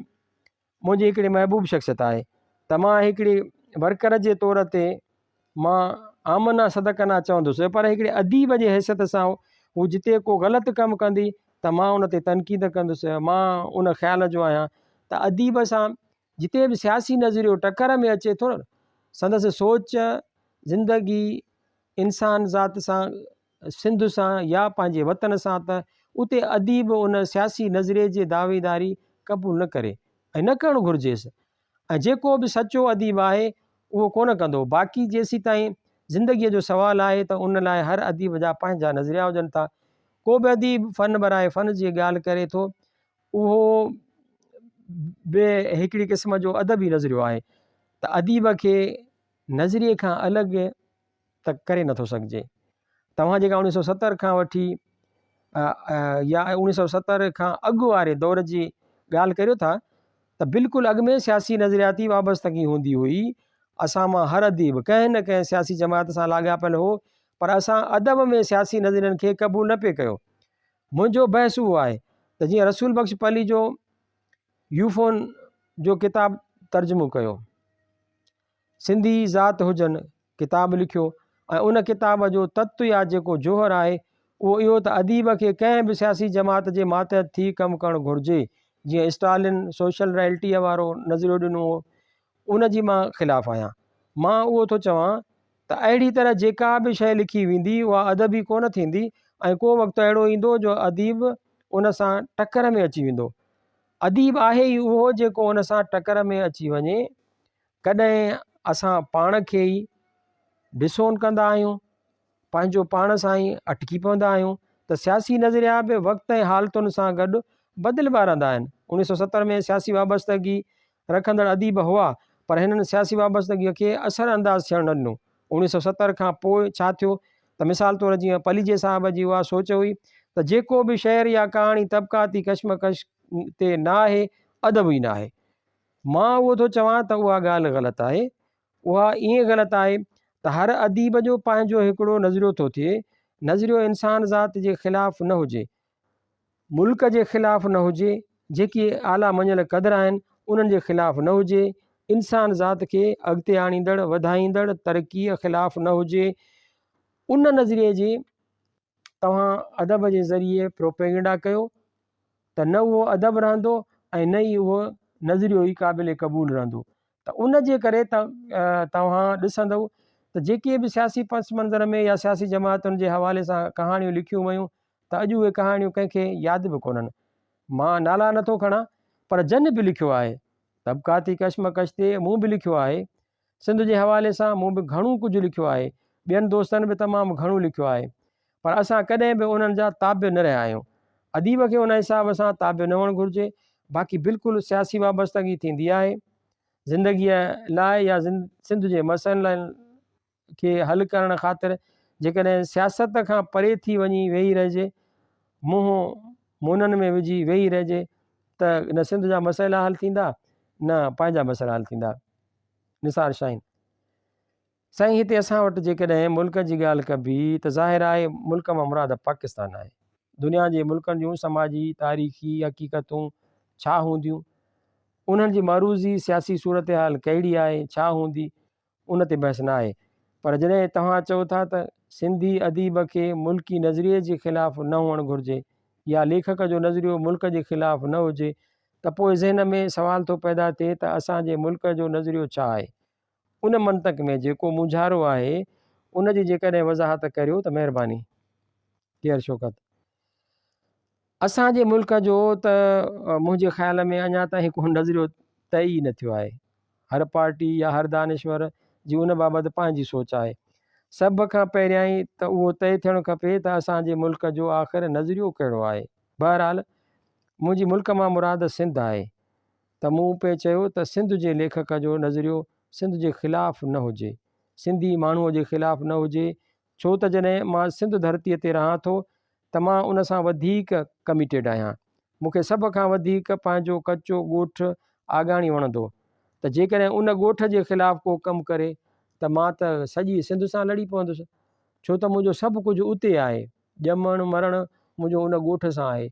मुंहिंजी हिकिड़ी महबूब शख़्सियत आहे त मां हिकिड़ी वर्कर जे तौर ते मां आमना सदकना चवंदुसि, पर हिकिड़े अदीब जे हैसियत सां हू जिते को ग़लति कमु कंदी त मां उन ते तनक़ीद कंदुसि। मां उन ख़्याल जो आहियां त अदीब सां जिते बि सियासी नज़रियो टकर में अचे थो न, संदसि सोच ज़िंदगी इंसान ज़ात सां, सिंध सां या पंहिंजे वतन सां, त उते अदीब उन सियासी नज़रिए जे दावेदारी क़बूल न करे ऐं न करणु घुरिजेसि। ऐं जेको बि सचो अदीब आहे उहो कोन कंदो। बाक़ी जेसीं ताईं ज़िंदगीअ जो सुवालु आहे त उन लाइ हर अदीब जा पंहिंजा नज़रिया हुजनि था। को बि अदीब फ़न बराए फ़न जी ॻाल्हि करे थो, उहो बि हिकिड़ी क़िस्म जो अदबी नज़रियो आहे, त अदीब खे नज़रिए खां अलॻि त करे नथो सघिजे। तव्हां जेका 1970 खां वठी या 1970 खां अॻु वारे दौर जी ॻाल्हि करियो था, त बिल्कुलु अॻु में सियासी नज़रियाती वाबस्तगी हूंदी हुई। असां मां हर अदीब कंहिं न कंहिं सियासी जमात सां लाॻापियल हो, पर असां अदब में सियासी नज़रियनि खे क़बूल न पिए कयो। मुंहिंजो बहस उहो आहे त जीअं रसूल बख़्श पली जो यूफ़ोन जो किताबु तर्जुमो कयो, सिंधी ज़ात हुजनि किताबु लिखियो, ऐं उन किताब जो तत्व या जेको जोहर आहे उहो इहो त अदीब खे कंहिं बि सियासी जमात जे मातहत थी कमु करणु घुरिजे। जीअं स्टालिन सोशल रॉयल्टीअ वारो नज़रियो ॾिनो हो, उन जी मां ख़िलाफ़ु आहियां। मां उहो थो चवां त अहिड़ी तरह जेका बि शइ लिखी वेंदी उहा अदबी कोन थींदी, ऐं को वक़्तु अहिड़ो ईंदो जो अदीब उन सां टकर में अची वेंदो। अदीब आहे ई उहो जेको उन सां टकर में अची वञे। कॾहिं असां पाण खे ई ॾिसोन कंदा आहियूं, पंहिंजो पाण सां ई अटकी पवंदा आहियूं त सियासी नज़रिया बि वक़्त ऐं हालतुनि सां गॾु बदिलबा रहंदा आहिनि। 1970 में सियासी वाबस्तगी रखंदड़ अदीब हुआ, पर हिननि सियासी वाबस्तगीअ खे असर अंदाज़ थियणु न ॾिनो। 1970 खां पोइ छा थियो त मिसाल तौरु जीअं पलीजे साहिब जी उहा सोच हुई त जेको बि शहर या कहाणी तबक़ाती कशमकश ते न आहे, अदब ई न आहे। मां उहो थो चवां त उहा ॻाल्हि ग़लति आहे। उहा ईअं ग़लति आहे त हर अदीब जो पंहिंजो हिकिड़ो नज़रियो थो थिए। नज़रियो इंसान ज़ात जे ख़िलाफ़ु न हुजे, मुल्क जे ख़िलाफ़ु न हुजे, जेकी आला मञियल क़दर आहिनि उन्हनि जे ख़िलाफ़ु न हुजे, इंसान ज़ात खे अॻिते आणींदड़ वधाईंदड़ तरक़ीअ ख़िलाफ़ु न हुजे। उन नज़रिए जे तव्हां अदब जे ज़रिए प्रोपेगेंडा कयो त न उहो अदब रहंदो ऐं न ई उहो नज़रियो ई क़ाबिल क़बूल रहंदो। त उन जे करे तव्हां ॾिसंदव त जेके बि सियासी पस मंज़र में या सियासी जमातुनि जे हवाले सां कहाणियूं लिखियूं वयूं त अॼु उहे कहाणियूं कंहिंखे यादि बि कोन्हनि। मां नाला नथो खणां, पर जन बि लिखियो आहे, तबक़ाती कशमकश ते मूं बि लिखियो आहे, सिंध जे हवाले सां मूं बि घणो कुझु लिखियो आहे, ॿियनि दोस्तनि बि तमामु घणो लिखियो आहे, पर असां कॾहिं बि उन्हनि जा ताबे न रहिया आहियूं। अदीब खे उन हिसाब सां ताबे न हुअणु घुरिजे। बाक़ी बिल्कुलु सियासी वाबस्तगी थींदी आहे ज़िंदगीअ लाइ या सिंध जे मसइलनि खे हल करण ख़ातिर। जेकॾहिं सियासत खां परे थी वञी वेही रहिजे, मुननि में विझी वेही रहिजे, त न सिंध जा मसइला हल थींदा न पंहिंजा मसइला हल थींदा। निसार शाहीन साईं, हिते असां वटि जेकॾहिं मुल्क जी ॻाल्हि कबी त ज़ाहिर आहे मुल्क मां मुराद पाकिस्तान आहे। दुनिया जे मुल्कनि जूं समाजी तारीख़ी हक़ीक़तूं छा हूंदियूं, उन्हनि जी मरूज़ी सियासी सूरत हाल कहिड़ी आहे, छा हूंदी, उन ते बहस न आहे। पर जॾहिं तव्हां चओ था त सिंधी अदीब खे मुल्की नज़रिए जे ख़िलाफ़ु न हुअणु घुरिजे या लेखक जो नज़रियो मुल्क जे ख़िलाफ़ु न हुजे, त पोइ ज़हन में सवाल थो पैदा थिए त असांजे मुल्क जो नज़रियो छा आहे। उन मंतक में जेको मुंझारो आहे उन जी जेकॾहिं वज़ाहत करियो त महिरबानी। केयर शौकत असांजे मुल्क जो त मुंहिंजे ख़्याल में अञा ताईं को नज़रियो तय ई न थियो आहे। हर पार्टी या हर दानिश्वर जी उन बाबति पंहिंजी सोच आहे। सभ खां पहिरियां ई त उहो तय थियणु खपे त असांजे मुल्क जो आख़िर नज़रियो कहिड़ो आहे। बहरहाल मुंहिंजी मुल्क मां मुराद सिंध आहे त मूं पे चयो त सिंध जे लेखक जो नज़रियो सिंध जे ख़िलाफ़ु न हुजे, सिंधी माण्हूअ जे ख़िलाफ़ु न हुजे। छो त जॾहिं मां सिंध धरतीअ ते रहां थो त मां उन सां वधीक कमिटेड आहियां। मूंखे सभ खां वधीक पंहिंजो कचो ॻोठु आगाणी वणंदो त जेकॾहिं उन ॻोठ जे ख़िलाफ़ु को कमु करे त मां त सॼी सिंध सां लड़ी पवंदुसि। छो त मुंहिंजो सभु कुझु उते आहे, ॼमणु मरणु मुंहिंजो उन ॻोठ सां आहे।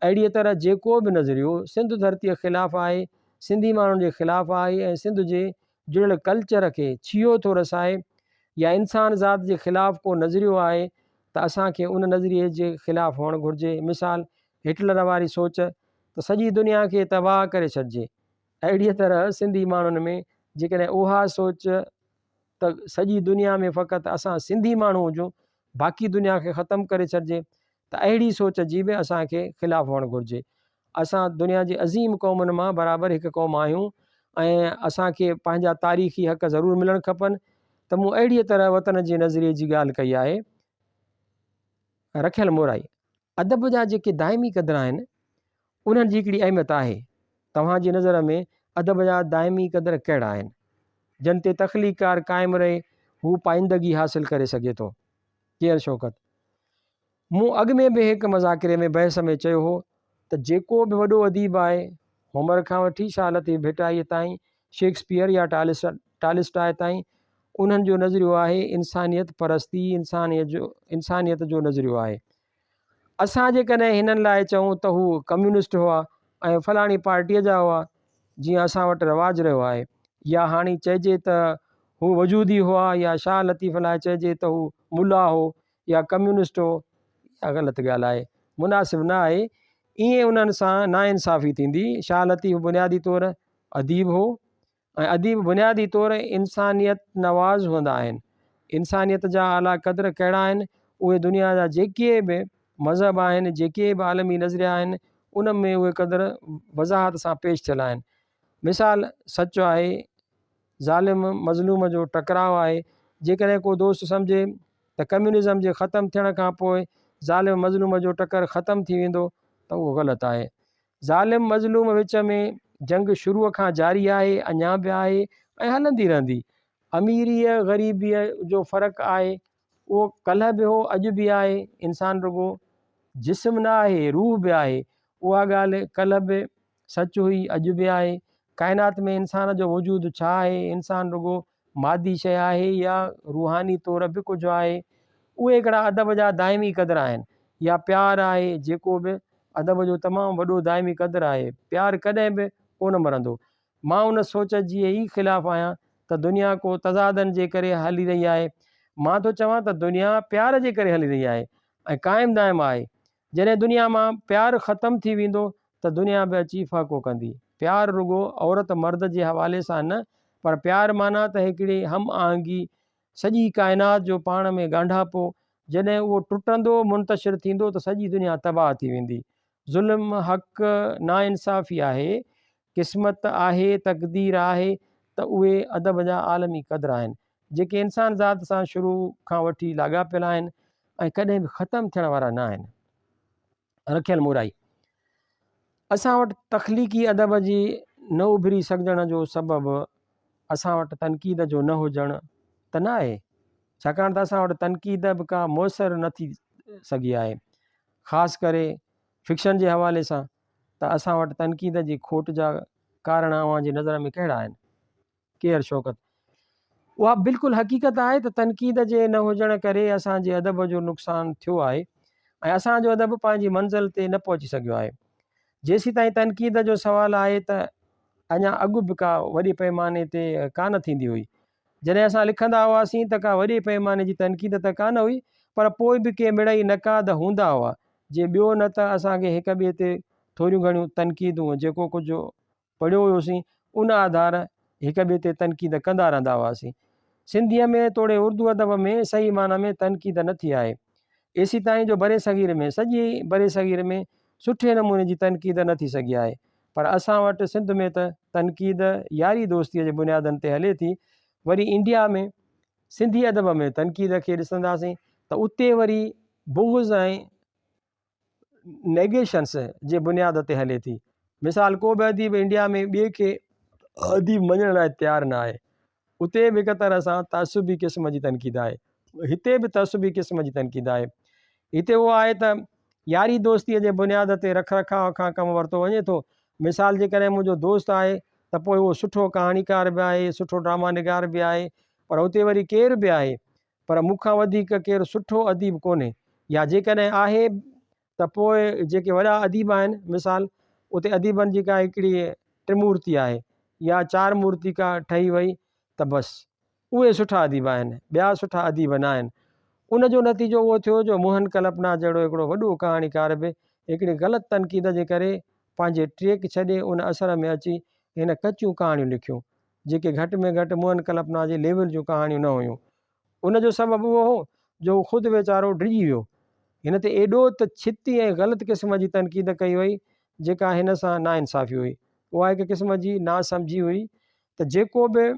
अहिड़ीअ तरह जेको बि नज़रियो सिंध धरतीअ ख़िलाफ़ु आहे, सिंधी माण्हुनि जे ख़िलाफ़ु आहे ऐं सिंध जे जुड़ियल कल्चर खे छियो थो रसाए या इंसान ज़ात जे ख़िलाफ़ु को नज़रियो आहे त असांखे उन नज़रिए जे ख़िलाफ़ु हुअणु घुरिजे। मिसाल हिटलर वारी सोच त सॼी दुनिया खे तबाह करे छॾिजे, अहिड़ीअ तरह सिंधी माण्हुनि में जेकॾहिं उहा सोच त सॼी दुनिया में फ़क़ति असां सिंधी माण्हू हुजूं, बाक़ी दुनिया खे ख़तमु करे छॾिजे, त अहिड़ी सोच जी बि असांखे ख़िलाफ़ु हुअणु घुरिजे। असां दुनिया जे अज़ीम क़ौमुनि मां बराबरि हिकु क़ौम आहियूं ऐं असांखे पंहिंजा तारीख़ी हक़ ज़रूरु मिलणु खपनि। त मूं अहिड़ीअ तरह वतन जे नज़रिए जी ॻाल्हि कई आहे। रखियल मोराई अदब जा जेके दाइमी क़दर आहिनि उन्हनि जी हिकिड़ी अहमियत आहे। तव्हांजी नज़र में अदब जा दाइमी क़दर कहिड़ा आहिनि जिन ते तख़लीक़कार क़ाइमु रहे हू पाइंदगी हासिल करे सघे थो? केयर शौकत मूं अॻु में बि हिकु मज़ाकिरे में बहस में चयो हो त जेको बि वॾो अदीब आहे, होमर खां वठी शालती भिटाईअ ताईं, शेक्सपियर या टालिस्टाए ताईं, उन्हनि जो नज़रियो आहे इंसानियत परस्ती, इंसानियत जो नज़रियो आहे। असां जेकॾहिं हिननि लाइ चऊं त हू कम्यूनिस्ट हुआ ऐं फलाणी पार्टीअ जा हुआ जीअं असां वटि रवाजु रहियो आहे, या हाणे चइजे त हू वजूदी हुआ, या शाह लतीफ़ लाइ चइजे त हू मुला हो या कम्यूनिस्ट हो, इहा ग़लति ॻाल्हि आहे, मुनासिबु न आहे। ईअं उन्हनि सां नाइंसाफ़ी थींदी। शाह लतीफ़ बुनियादी तौरु अदीब हो ऐं अदीब बुनियादी तौरु इंसानियत नवाज़ हूंदा आहिनि। इंसानियत जा आला क़दर कहिड़ा आहिनि उहे दुनिया जा जेके बि मज़हब आहिनि, जेके बि आलमी नज़रिया आहिनि, उन में उहे क़दर वज़ाहत सां पेश थियल आहिनि। मिसाल सचु आहे, ज़ालिम मज़लूम जो टकराव आहे। जेकॾहिं को दोस्त सम्झे त कम्यूनिज़म जे ख़तमु थियण खां पोइ ज़ालिम मज़लूम जो टकर ख़तमु थी वेंदो त उहो ग़लति आहे। ज़ालिम मज़लूम विच में जंग शुरूअ खां जारी आहे, अञा बि आहे ऐं हलंदी रहंदी। अमीरीअ ग़रीबीअ जो फ़र्क़ु आहे, उहो कल्ह बि हो, अॼु बि आहे। इंसान रुगो जिस्म न आहे, रूह बि आहे। उहा ॻाल्हि कल्ह बि सच हुई, अॼु बि आहे। काइनात में इंसान जो वजूद छा आहे, इंसान रुगो मादी शइ आहे या रूहानी तौरु बि कुझु आहे, उहे हिकिड़ा अदब जा दाइमी क़दर आहिनि। या प्यारु आहे जेको बि अदब जो तमामु वॾो दाइमी क़दर आहे। प्यारु कॾहिं बि कोन मरंदो। मां उन सोच जी ई ख़िलाफ़ु आहियां त दुनिया को तज़ादनि जे करे हली रही आहे। मां थो चवां त दुनिया प्यार जे करे हली रही आहे ऐं क़ाइमु दाइमु आहे। जॾहिं दुनिया मां प्यारु ख़तमु थी वेंदो त दुनिया बि अची फ़ाक़ो कंदी। प्यारु रुगो औरत मर्द जे हवाले सां न, पर प्यारु माना त हिकिड़ी हम आहंगी, सॼी काइनात जो पाण में ॻंढापो। जॾहिं उहो टुटंदो, मुंतशिर थींदो त सॼी दुनिया तबाह थी वेंदी। ज़ुल्म, हक़, नाइंसाफ़ी आहे, क़िस्मत आहे, तक़दीर आहे, त उहे अदब जा आलमी क़दर आहिनि जेके इंसान ज़ात सां शुरू खां वठी लाॻापियल आहिनि ऐं कॾहिं बि ख़तमु थियण वारा न आहिनि। रखियल मुराई असां वटि तख़लीक़ी अदब जी न उभिरी सघजण जो सबबु असां वटि तनक़ीद जो न हुजणु त न आहे, छाकाणि त असां वटि तनक़ीद बि का मुयसरु न थी सघी आहे। ख़ासि करे फिक्शन जे हवाले सां त असां वटि तनक़ीद जी खोट जा कारण अव्हांजी नज़र में कहिड़ा आहिनि? केयर शौकत उहा बिल्कुलु हक़ीक़त आहे त तनक़ीद जे न हुजण करे असांजे अदब जो नुक़सानु थियो आहे ऐं असांजो अदब पंहिंजी मंज़िल ते न पहुची सघियो आहे। जेसीं ताईं तनक़ीद जो सुवालु आहे त अञा अॻु बि का वॾे पैमाने ते कान थींदी हुई। जॾहिं असां लिखंदा हुआसीं त का वॾे पैमाने जी तनक़ीद त कान हुई, पर पोइ बि के मिड़ई नक़ाद हूंदा हुआ। जे ॿियो न त असांखे हिक ॿिए ते थोरियूं घणियूं तनक़ीदूं जेको कुझु पढ़ियो हुयोसीं उन आधार हिक ॿिए ते तनक़ीद कंदा रहंदा हुआसीं। सिंधीअ में तोड़े उर्दू अदब में सही माना में तनक़ीद न थी आहे। एसी ताईं जो बरे सग़ीर में, सॼे बरे सग़ीर में सुठे नमूने जी तनक़ीद न थी सघी आहे। पर असां वटि सिंध में त तनक़ीद यारी दोस्तीअ जे बुनियादनि ते हले थी। वरी इंडिया में सिंधी अदब में तनक़ीद खे ॾिसंदासीं त उते वरी बुग़्ज़ ऐं नेगेशन्स जे बुनियाद ते हले थी। मिसाल, को बि अदीब इंडिया में ॿिए खे अदीब मञण लाइ तयारु न आहे। उते बि हिक तरह सां तअसुबी क़िस्म जी तनक़ीद आहे, हिते बि तअसुबी क़िस्म जी तनक़ीद आहे। हिते उहो आहे त यारी दोस्तीअ जे बुनियाद ते रख रखाव खां कमु वरितो वञे थो। मिसाल जे करे मुंहिंजो दोस्त आहे त पोइ उहो सुठो कहाणीकार बि आहे, सुठो ड्रामा निगार बि आहे, पर उते वरी केरु बि आहे पर मूंखां वधीक केरु सुठो अदीब कोन्हे। या जेकॾहिं आहे त पोइ जेके वॾा अदीब आहिनि, मिसाल उते अदीबनि जी का हिकिड़ी त्रिमूर्ति आहे या चार मूर्ति का ठही वई त बसि उहे सुठा अदीब आहिनि, ॿिया सुठा अदीब न आहिनि। उन जो नतीजो उहो थियो जो मोहन कल्पना जहिड़ो हिकिड़ो वॾो कहाणीकार बि हिकिड़ी ग़लति तनक़ीद जे करे पंहिंजे ट्रेक छॾे उन असर में अची हिन कचियूं कहाणियूं लिखियूं जेके घटि में घटि मोहन कल्पना जे लेवल जूं कहाणियूं न हुयूं। उन जो सबबु उहो हो जो ख़ुदि वीचारो डिॼी वियो। हिन ते एॾो त छिती ऐं ग़लति क़िस्म जी तनक़ीद कई वई जेका हिन सां नाइंसाफ़ी हुई। उहा हिकु क़िस्म जी नासमझी हुई त जेको बि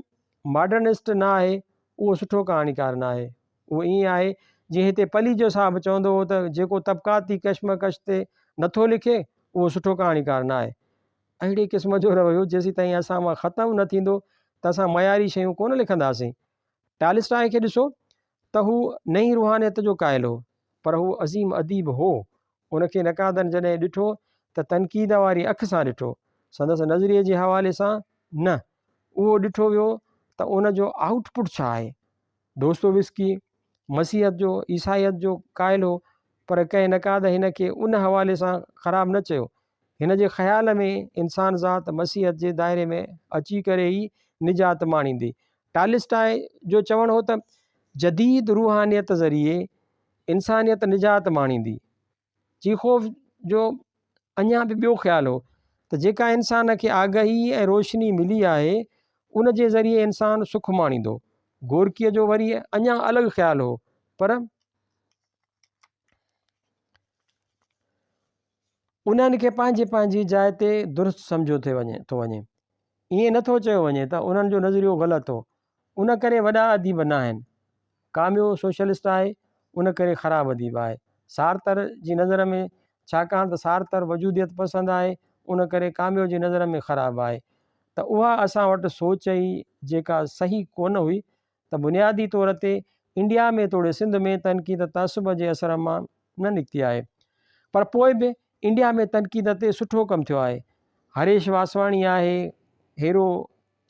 मॉडर्निस्ट न आहे उहो सुठो कहाणीकार न आहे। उहो ईअं आहे जीअं हिते पली जो साहब चवंदो हो त जेको तबक़ाती कशमकश ते नथो लिखे उहो सुठो कहाणीकार न आहे। अहिड़े क़िस्म जो रवैयो जेसीं ताईं असां मां ख़तमु न थींदो त असां मयारी शयूं कोन लिखंदासीं। टॉलस्टॉय खे ॾिसो त हू नई रुहानियत जो क़ाइल हो, पर हू अज़ीम अदीब हो। उनखे नक़ादनि जॾहिं ॾिठो त तनक़ीद वारी अख सां ॾिठो, संदसि नज़रिए जे हवाले सां न। उहो ॾिठो वियो त उन जो आउटपुट छा आहे। दोस्तोयेव्स्की मसीहत जो, ईसाईयत जो क़ाइल हो, पर कंहिं नक़ाद हिन खे उन हवाले सां ख़राबु न चयो। हिन जे ख़्याल में इंसान ज़ात मसीहत जे दायरे में अची करे ई निजात माणींदी। टॉलस्टॉय जो चवणु हो त जदीद रूहानियत ज़रिए इंसानियत निजात माणींदी। चीखोव जो अञा बि ॿियो ख़्यालु हो त जेका इंसान खे आगाही ऐं रोशनी मिली आहे उन जे ज़रिए इंसानु सुख माणींदो। गोरकीअ जो वरी अञा अलॻि ख़्यालु हो, पर उन्हनि खे पंहिंजी पंहिंजी जाइ ते दुरुस्त सम्झो थो वञे। ईअं नथो चयो वञे त उन्हनि जो नज़रियो ग़लति हो, उन करे वॾा अदीब न आहिनि। कामियो सोशलिस्ट आहे, उन करे ख़राबु अदीब आहे। सारतर जी नज़र में, छाकाणि त सारतर वजूदियत पसंदि आहे, उन करे कामियो जी नज़र में ख़राबु आहे। त उहा असां वटि सोच ई जेका सही कोन हुई त बुनियादी तौर ते इंडिया में तोड़े सिंध में तनक़ीद तअसुब जे असर मां न निकिती आहे। पर पोइ बि इंडिया में तनक़ीद ते सुठो कमु थियो आहे। हरेश वासवाणी आहे, हेरो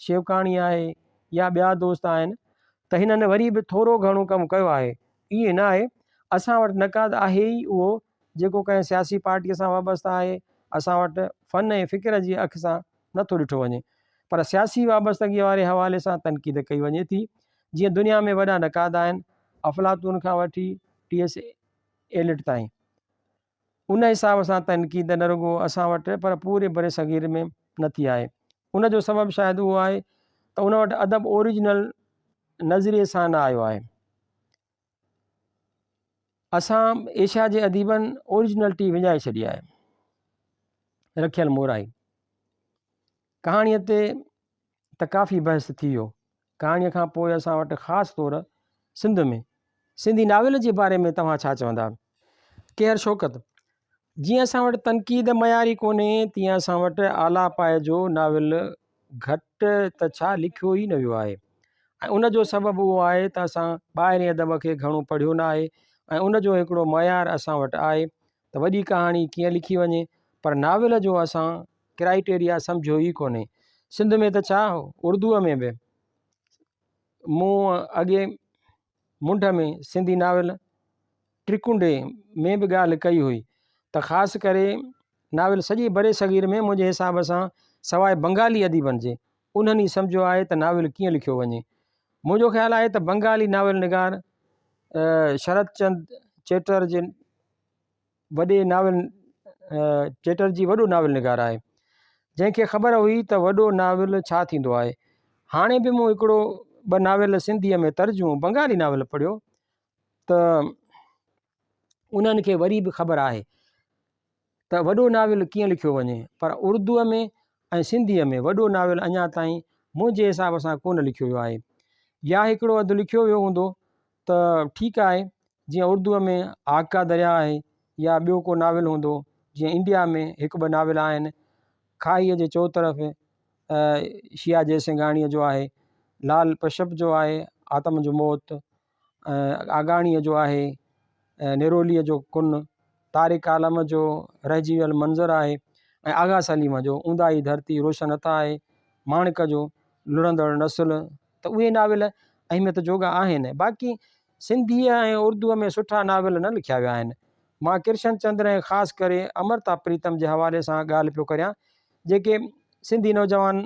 शेवकाणी आहे, या ॿिया दोस्त आहिनि त हिननि वरी बि थोरो घणो कमु कयो आहे। ईअं न आहे, असां वटि नक़ाद आहे ई उहो जेको कंहिं सियासी पार्टीअ सां वाबस्ता आहे। असां वटि फ़न ऐं फ़िक्र जी अख सां नथो ॾिठो वञे, पर सियासी वाबस्तगीअ वारे हवाले सां तनक़ीद कई वञे थी। जीअं दुनिया में वॾा नक़ाद आहिनि, अफ़लातून खां वठी T.S. एलिट ताईं। उन हिसाब सां तनक़ीद न रुगो असां वटि पर पूरे बरे सग़ीर में न थी आहे। उन जो सबबु शायदि उहो आहे त उन वटि अदब ओरिजिनल नज़रिए सां न आयो आहे। असां एशिया जे अदीबनि ओरिजिनलिटी विञाए छॾी आहे, रखियल मोराई। कहाणीअ ते त काफ़ी बहस थी वियो। कहाणीअ खां पोइ असां वटि ख़ासि तौरु सिंध में सिंधी नाविल जे बारे में तव्हां छा चवंदा? केयर शौकत। जीअं असां वटि तनक़ीद मयारी कोन्हे, तीअं असां वटि आला पाए जो नाविल घटि त छा लिखियो ई न वियो आहे। ऐं उन जो सबबु उहो आहे त असां ॿाहिरें अदब खे घणो पढ़ियो न आहे ऐं उन जो हिकिड़ो मयार असां वटि आहे त वॾी कहाणी कीअं लिखी वञे, पर नाविल जो असां क्राइटेरिया सम्झो ई कोन्हे। सिंध में त छा, उर्दूअ में बि मूं अॻे मुंड में सिंधी नाविल ट्रिकुंडे में बि ॻाल्हि कई हुई त ख़ासि करे नाविल सॼे बरे सग़ीर में मुंहिंजे हिसाब सां सवाइ बंगाली अदीबनि जे उन्हनि ई सम्झो आहे त नाविल कीअं लिखियो वञे। मुंहिंजो ख़्यालु आहे त बंगाली नाविल निगार शरद चंद चेटर्जी वॾे नाविल चेटर्जी वॾो नाविल निगार आहे, जंहिंखे ख़बर हुई त वॾो नाविल छा थींदो आहे। हाणे बि मूं हिकिड़ो 2 नावेल सिंधीअ में तर्जुमो बंगाली नावेल पढ़ियो त उन्हनि खे वरी बि ख़बर आहे त वॾो नावेल कीअं लिखियो वञे, पर उर्दूअ में ऐं सिंधीअ में वॾो नावेल अञा ताईं मुंहिंजे हिसाब सां कोन लिखियो वियो आहे। या हिकिड़ो अधु लिखियो वियो हूंदो त ठीकु आहे, जीअं उर्दूअ में आका दरिया आहे, या ॿियो को नावेल हूंदो, जीअं इंडिया में 1-2 नावेल आहिनि, खाईअ जे चौतरफ़ शिया जयसिंघाणीअ जो आहे, लाल पशप जो आहे आतम जो मौत, आगाणीअ जो आहे निरोलीअ जो कुन, तारिक आलम जो रहिजी वियल मंज़र आहे, ऐं आगा सलीम जो ऊंदाही धरती रोशन अता आहे, माणिक जो लुड़ंदड़ नस्ल। त उहे नावेल अहमियत जोगा आहिनि। बाक़ी सिंधीअ ऐं उर्दूअ में सुठा नावेल न लिखिया विया आहिनि। मां कृष्ण चंद्र ऐं ख़ासि करे अमृता प्रीतम जे हवाले सां ॻाल्हि पियो करियां, जेके सिंधी नौजवान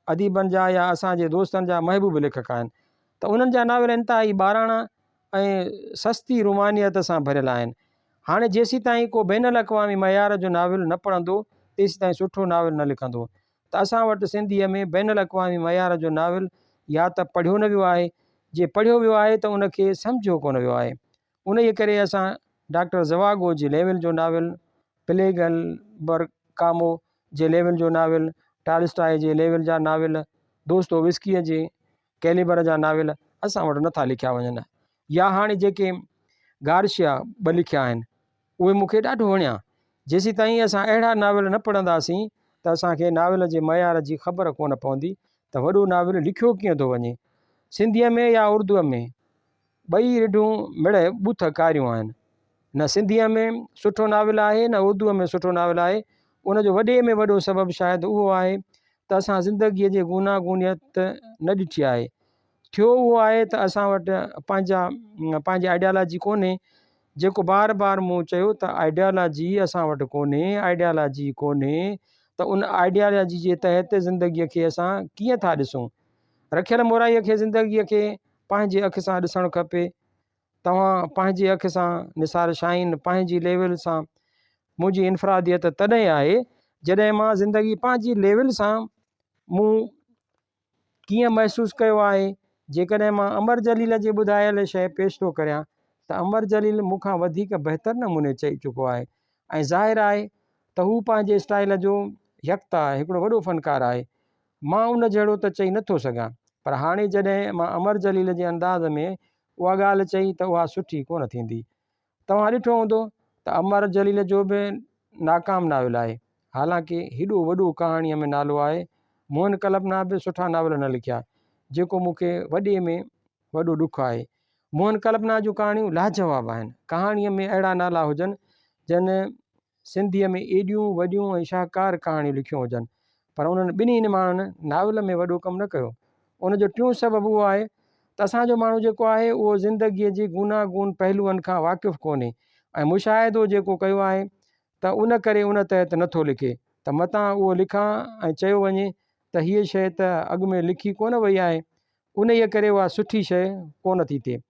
अदीबनि जा या असांजे दोस्तनि जा महबूब लेखक आहिनि, त उन्हनि जा नावेल इंतिहाई ॿाराणा ऐं सस्ती रुमानियत सां भरियल आहिनि। हाणे जेसीं ताईं को बैनुल अक़वामी मयार जो नावेल न पढ़ंदो तेसीं ताईं सुठो नावेल न लिखंदो। त असां वटि सिंधीअ में बैनुल अक़वामी मयार जो नावेल या त पढ़ियो न वियो आहे, जे पढ़ियो वियो आहे त उनखे सम्झो कोन वियो आहे। उन जे करे असां डॉक्टर ज़वागो जे लेवल जो नावेल, प्लेगल बरकामो जे लेवल जो नावेल, टालस्टाय जे लेवल जा नावेल, दोस्तोविस्कीअ जे कैलिबर जा नावेल असां वटि नथा लिखिया वञनि। या हाणे जेके गार्शिया 2 लिखिया आहिनि उहे मूंखे ॾाढो वणिया। जेसीं ताईं असां अहिड़ा नावेल न पढ़ंदासीं त असांखे नावेल जे मयार जी ख़बर कोन पवंदी त वॾो नावेल लिखियो कीअं थो वञे। सिंधीअ में या उर्दूअ में ॿई रिढूं मिड़ ॿुथ कारियूं आहिनि। न सिंधीअ में सुठो नावेल आहे, न उर्दूअ में सुठो नावेल आहे। उनजो वॾे में वॾो सबबु शायदि उहो आहे त असां ज़िंदगीअ जे गूनागूनियत न ॾिठी आहे। थियो उहो आहे त असां वटि पंहिंजी आइडियालॉजी कोन्हे, जेको बार बार मूं चयो त आइडियालॉजी असां वटि कोन्हे, आइडियालॉजी कोन्हे, त उन आइडियालॉजी जे तहत ज़िंदगीअ खे असां कीअं था ॾिसूं। रखियल मोराईअ खे ज़िंदगीअ खे पंहिंजे अख सां ॾिसणु खपे। तव्हां पंहिंजे अख सां निसार शाहीन पंहिंजी लेवल सां। मुंहिंजी इनफ़रादियत तॾहिं आहे जॾहिं मां ज़िंदगी पंहिंजी लेवल सां मूं कीअं महसूसु कयो आहे। जेकॾहिं मां अमर जलील जे ॿुधायल शइ पेश थो करियां त अमर जलील मूंखां वधीक बहितर नमूने चई चुको आहे, ऐं ज़ाहिर आहे त हू पंहिंजे स्टाइल जो यक्ता आहे, हिकिड़ो वॾो फ़नकार आहे। मां उन जहिड़ो त चई नथो सघां, पर हाणे जॾहिं मां अमर जलील जे अंदाज़ में उहा ॻाल्हि चई त उहा सुठी कोन थींदी। तव्हां ॾिठो हूंदो त अमर जलील जो बि नाकाम नावेल आहे, हालांकि हेॾो वॾो कहाणीअ में नालो आहे। मोहन कल्पना बि सुठा नावेल न लिखिया, जेको मूंखे वॾे में वॾो ॾुखु आहे। मोहन कल्पना जूं कहाणियूं लाजवाब आहिनि। कहाणीअ में अहिड़ा नाला हुजनि जन सिंधीअ में एॾियूं वॾियूं ऐं शाहकार कहाणियूं लिखियूं हुजनि, पर उन्हनि ॿिन्हिनि माण्हुनि नावेल में वॾो कमु न कयो। उनजो टियों सबबु उहो आहे त असांजो माण्हू जेको आहे उहो ज़िंदगीअ जे गूनागून पहलुअनि खां वाक़ुफ़ु कोन्हे, ऐं मुशाहिदो जेको कयो आहे त उन करे उन तहत नथो लिखे, त मतां उहो लिखां ऐं चयो वञे त हीअ शइ त अॻु में लिखी कोन वई आहे, उन जे करे उहा सुठी शइ कोन थी थिए।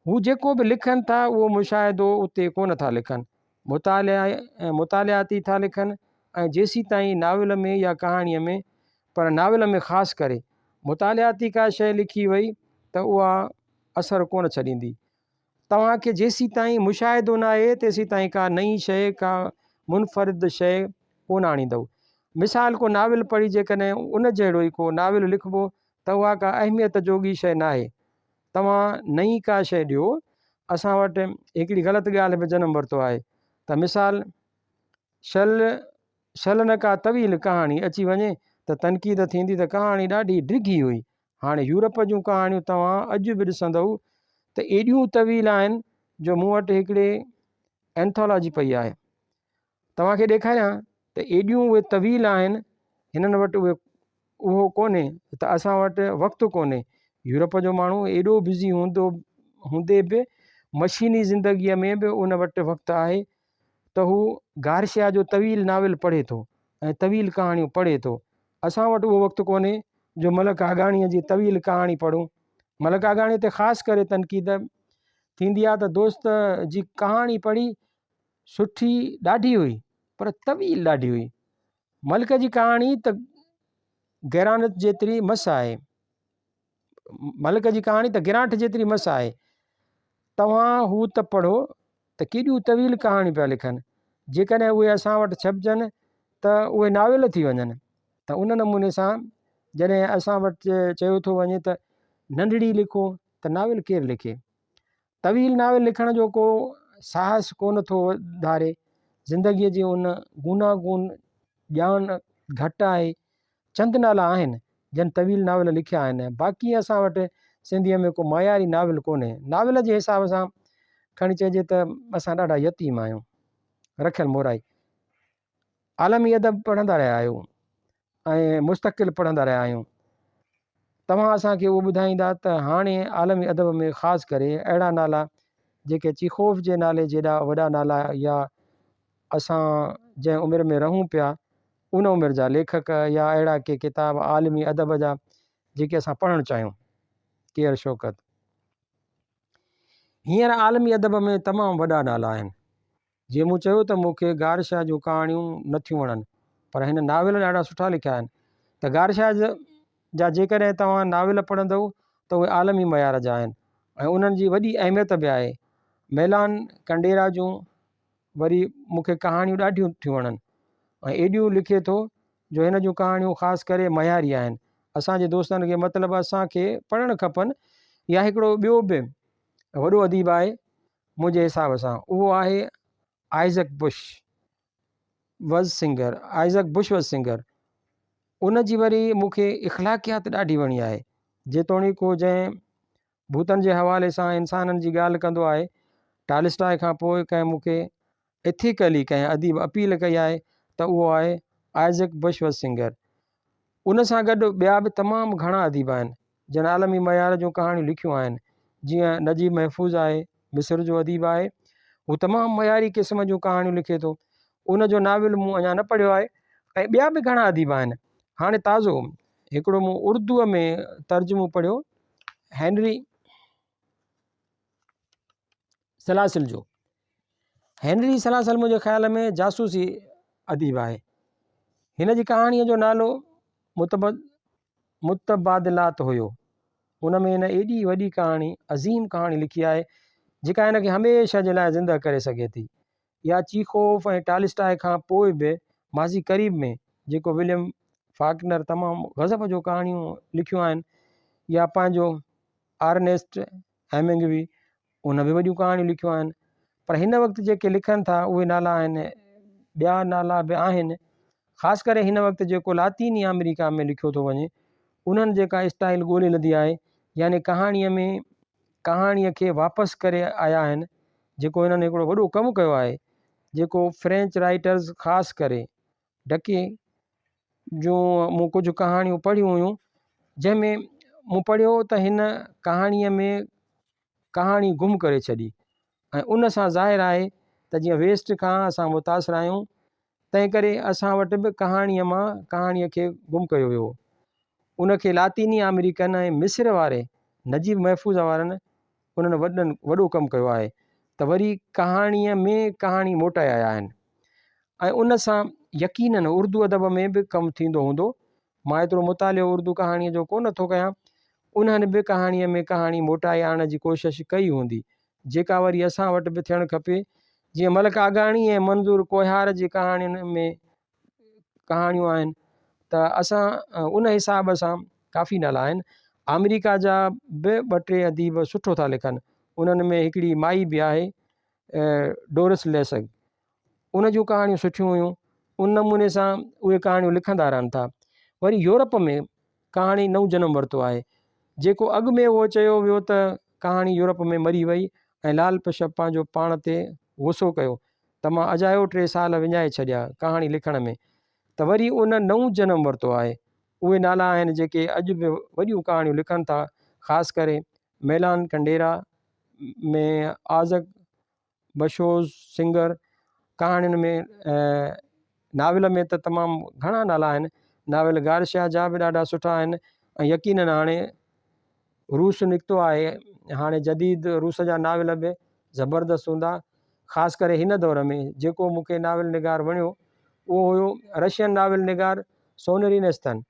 हू जेको बि लिखनि था उहो मुशाहिदो उते कोन था लिखनि, मुतालियाती था लिखनि। ऐं जेसीं ताईं नावेल में या कहाणीअ में, पर नावेल में ख़ासि करे मुतालियाती का शइ लिखी वई त उहा असरु कोन छॾींदी। तव्हांखे जेसीं ताईं मुशाहिदो न आहे तेसीं ताईं का नई शइ, का मुनफ़रिद शइ कोन आणींदव। मिसाल को नावेल पढ़ी जेकॾहिं उन जहिड़ो ई को नावेल लिखिबो त उहा का अहमियत जोगी शइ न आहे। तव्हां नई का शइ ॾियो। असां वटि हिकिड़ी ग़लति ॻाल्हि बि जनमु वरितो आहे त मिसाल शल न का तवील कहाणी अची वञे त तनक़ीद थींदी त कहाणी ॾाढी डिघी हुई। हाणे यूरोप जूं कहाणियूं तव्हां अॼु बि ॾिसंदव त एॾियूं तवील आहिनि जो मूं वटि हिकिड़े एंथोलॉजी पई आहे, तव्हांखे ॾेखारियां त एॾियूं उहे तवील आहिनि। हिननि वटि उहो कोन्हे त असां वटि वक़्तु कोन्हे। यूरोप जो माण्हू एॾो बिज़ी हूंदे बि मशीनी ज़िंदगीअ में बि उन वटि वक़्तु आहे त हू गार्शिया जो तवील नावेल पढ़े थो ऐं तवील कहाणियूं पढ़े थो। असां वटि उहो वक़्तु कोन्हे जो मलक आगाणीअ जी तवील कहाणी पढ़ूं। मलक आगाणी ते ख़ासि करे तनक़ीद थींदी आहे त दोस्त जी कहाणी पढ़ी सुठी ॾाढी हुई पर तवील ॾाढी हुई। मलक जी कहाणी त गैरानत जेतिरी मस आहे, मलिक जी कहाणी त गिरांठ जेतिरी मस आहे। तव्हां हू त पढ़ो त केॾियूं तवील कहाणियूं पिया लिखनि, जेकॾहिं उहे असां वटि छपजनि त उहे नाविल थी वञनि। त उन नमूने सां जॾहिं असां वटि चयो थो वञे त नंढड़ी लिखो त नाविल केरु लिखे। तवील नाविल लिखण जो को साहस कोन थो धारे। ज़िंदगीअ जे उन गूनागून ॼाण घटि आहे। चंद नाला आहिनि जन तवील नाविल लिखिया आहिनि, बाक़ी असां वटि सिंधीअ में को मयारी नाविल कोन्हे। नाविल जे हिसाब सां खणी चइजे त असां ॾाढा यतीम आहियूं, रखियल मोराई। आलमी अदब पढ़ंदा रहिया आहियूं ऐं मुस्तक़िल पढ़ंदा रहिया आहियूं। तव्हां असांखे उहो ॿुधाईंदा त हाणे आलमी अदब में ख़ासि करे अहिड़ा नाला जेके चिखोफ जे नाले जेॾा वॾा नाला, या असां जंहिं उमिरि में रहूं पिया उन उमिरि जा लेखक, या अहिड़ा के किताब आलमी अदब जा जेके असां पढ़णु चाहियूं। केयर शौकत। हींअर आलमी अदब में तमामु वॾा नाला आहिनि। जीअं मूं चयो त मूंखे गारशाह जूं कहाणियूं नथियूं वणनि, पर हिन नाविल ॾाढा सुठा लिखिया आहिनि। त गारशाह जा जेकॾहिं तव्हां नाविल पढ़ंदव त उहे आलमी मयार जा आहिनि ऐं उन्हनि जी वॾी अहमियत बि आहे। मैलान कंडेरा जूं वरी मूंखे कहाणियूं ॾाढियूं थियूं वणनि ऐं एॾियूं लिखे थो जो हिन जूं कहाणियूं ख़ासि करे मयारी आहिनि। असांजे दोस्तनि खे मतिलबु असांखे पढ़णु खपनि। या हिकिड़ो ॿियो बि वॾो अदीब आहे मुंहिंजे हिसाब सां, उहो आहे Isaac Bush was singer. Isaac Bush was singer. उन जी वरी मूंखे इख़्लाक़ियात ॾाढी वणी आहे। जेतोणीकि को जंहिं भूतनि जे हवाले सां इंसाननि जी ॻाल्हि कंदो आहे, टालस्टॉय खां पोइ कंहिं मूंखे एथिकली कंहिं अदीब अपील कई आहे त उहो आहे आइज़क बुश वज़ सिंगर। उन सां गॾु ॿिया बि तमामु घणा अदीब आहिनि जिन आलमी मयार जूं कहाणियूं लिखियूं आहिनि। जीअं नजीब महफ़ूज़ आहे, मिस्र जो अदीब आहे, हू तमामु मयारी क़िस्म जूं कहाणियूं लिखे थो। उन जो नाविल मूं अञा न पढ़ियो आहे। ऐं ॿिया बि घणा अदीब आहिनि। हाणे ताज़ो हिकिड़ो मूं उर्दूअ में तर्जुमो पढ़ियो हेनरी सलासिल जो। हेनरी सलासिल मुंहिंजे ख़्याल में जासूसी अदीब आहे। हिन जी कहाणीअ जो नालो मुतबादिलात हुयो। उन में हिन एॾी वॾी कहाणी, अज़ीम कहाणी लिखी आहे जेका हिन खे हमेशह जे लाइ ज़िंदा करे सघे थी। या चीखोफ ऐं टालस्टॉय खां पोइ बि माज़ी क़रीब में जेको विलियम फाकनर तमामु गज़ब जो कहाणियूं लिखियूं आहिनि, या पंहिंजो आर्नेस्ट हेमिंगवे, उन बि वॾियूं कहाणियूं लिखियूं आहिनि। पर हिन वक़्तु जेके लिखनि था उहे नाला आहिनि, ॿिया नाला बि आहिनि। ख़ासि करे हिन वक़्तु जेको लातीनी अमेरिका में लिखियो थो वञे, उन्हनि जेका स्टाइल ॻोल्हे लधी आहे, यानी कहाणीअ में कहाणीअ खे वापसि करे आया आहिनि, जेको हिननि हिकिड़ो वॾो कमु कयो आहे, जेको फ्रेंच राइटर्स ख़ासि करे डके जूं मूं कुझु कहाणियूं पढ़ियूं हुयूं, जंहिंमें मूं पढ़ियो त हिन कहाणीअ में कहाणी गुम करे छॾी। ऐं उन सां ज़ाहिर आहे त जीअं वेस्ट खां असां मुतासिर आहियूं, तंहिं करे असां वटि बि कहाणीअ मां कहाणीअ खे गुम कयो वियो। उनखे लातीनी अमेरिकन ऐं मिस्र वारे नजीब महफ़ूज़ वारनि उन्हनि वॾो कमु कयो आहे त वरी कहाणीअ में कहाणी मोटाए आया आहिनि। ऐं उन सां यकीनन उर्दू अदब में बि कमु थींदो हूंदो। मां एतिरो मुतालियो उर्दू कहाणीअ जो कोन थो कयां। उन्हनि बि कहाणीअ में कहाणी मोटाए आणण जी कोशिशि कई हूंदी, जेका वरी असां वटि बि थियणु खपे। जीअं मलिक आगाणी ऐं मंज़ूर कोहियार जी कहाणियुनि में कहाणियूं आहिनि, त असां उन हिसाब सां काफ़ी नाला आहिनि। अमेरिका जा बि ॿ टे अदीब सुठो था लिखनि। उन्हनि में हिकिड़ी माई बि आहे डोरिस लेसग, उन जूं कहाणियूं सुठियूं हुयूं। उन नमूने सां उहे कहाणियूं लिखंदा रहनि था। वरी यूरोप में कहाणी नओं जनम वरितो आहे। जेको अॻु में उहो चयो वियो त कहाणी यूरोप में मरी वई ऐं लाल पिशप पंहिंजो पाण ते गुसो कयो त मां अजायो 3 साल विञाए छॾिया कहाणी लिखण में, त वरी उन नओं जनम वरितो आहे। उहे नाला आहिनि जेके अॼु बि वॾियूं कहाणियूं लिखनि था। ख़ासि करे मैलान कंडेरा में आज़क बशोज़ सिंगर, कहाणियुनि में नाविल में त तमामु घणा नाला आहिनि। नाविल गारशाह जा बि ॾाढा सुठा आहिनि। ऐं यकीनन हाणे रूस निकितो आहे, हाणे जदीद रूस जा नाविल बि ज़बरदस्तु हूंदा। ख़ासि करे हिन दौर में जेको मूंखे नाविल निगार वणियो उहो हुयो रशियन नाविल निगार सोनरी नेस्तन।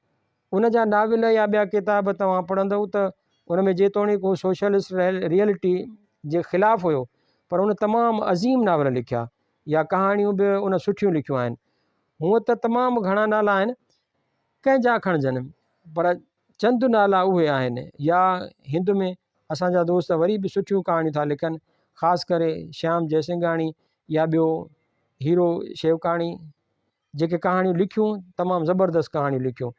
उन जा नाविल या ॿिया किताब तव्हां पढ़ंदव त उन में जेतोणीकि को सोशलिस्ट रियलिटी जे ख़िलाफ़ु हुयो, पर उन तमामु अज़ीम नावल लिखिया या कहाणियूं बि उन सुठियूं लिखियूं आहिनि। हूअं त तमामु घणा नाला आहिनि, कंहिंजा खणजनि, पर चंद नाला उहे आहिनि। या हिंद में असांजा दोस्त वरी बि सुठियूं कहाणियूं था लिखनि, ख़ासि करे श्याम जयसिंघाणी या ॿियो हीरो शेवकाणी, जेके कहाणियूं लिखियूं तमामु ज़बरदस्त कहाणियूं लिखियूं।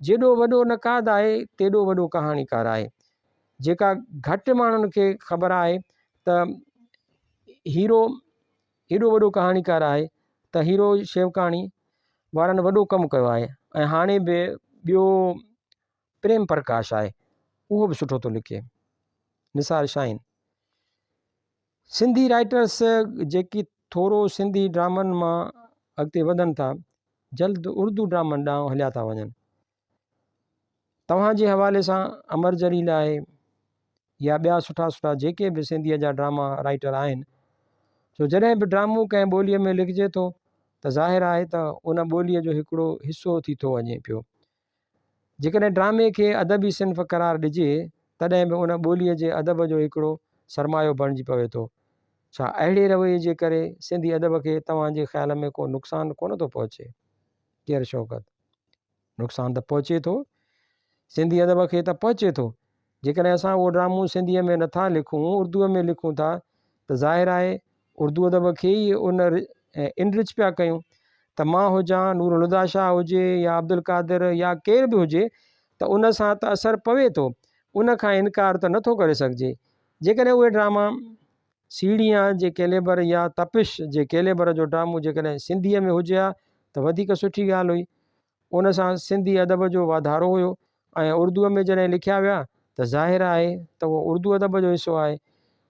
जेॾो वॾो नक़ाद आहे तेॾो वॾो कहाणीकार आहे। जेका घटि माण्हुनि खे ख़बर आहे त हीरो एॾो वॾो कहाणीकार आहे, त हीरो शेवकाणी वारनि वॾो कमु कयो आहे। ऐं हाणे बि ॿियो प्रेम प्रकाश आहे, उहो बि सुठो थो लिखे। निसार शाहीन। सिंधी राइटर्स जेकी थोरो सिंधी ड्रामनि मां अॻिते वधनि था, जल्द उर्दू ड्रामनि ॾांहुं हलिया था वञनि। तव्हांजे हवाले सां अमर जलील आहे या ॿिया सुठा सुठा जेके बि सिंधीअ जा ड्रामा राइटर आहिनि, छो जॾहिं बि ड्रामो कंहिं ॿोलीअ में लिखिजे थो त ज़ाहिर आहे त उन ॿोलीअ जो हिकिड़ो हिसो थी थो वञे पियो। जेकॾहिं ड्रामे खे अदबी सिन्फ़ क़रार ॾिजे तॾहिं बि उन ॿोलीअ जे अदब जो हिकिड़ो सरमायो बणिजी पवे थो। छा अहिड़े रवैये जे करे सिंधी अदब खे तव्हांजे ख़्याल में को नुक़सानु कोन थो पहुचे? केरु शौक़त? नुक़सानु त पहुचे थो, सिंधी अदब खे त पहुचे थो। जेकॾहिं असां उहो ड्रामो सिंधीअ में नथा लिखूं, उर्दूअ में लिखूं था, त ज़ाहिर आहे उर्दू अदब खे ई उन इनरिच पिया कयूं। त मां हुजां, नूरुल हुदा शाह हुजे या अब्दुल कादिर या केर बि हुजे, त उन सां त असरु पवे थो, उन खां इनकार त नथो करे सघिजे। जेकॾहिं उहे ड्रामा सीढ़ियां जे कैलेबर या तपिश जे कैलेबर जो ड्रामो जेकॾहिं सिंधीअ में हुजे हा त वधीक सुठी ॻाल्हि हुई। उन सां सिंधी अदब जो वाधारो हुयो। ऐं उर्दूअ में जॾहिं लिखिया विया त ज़ाहिर आहे त उहो उर्दू अदब जो हिसो आहे,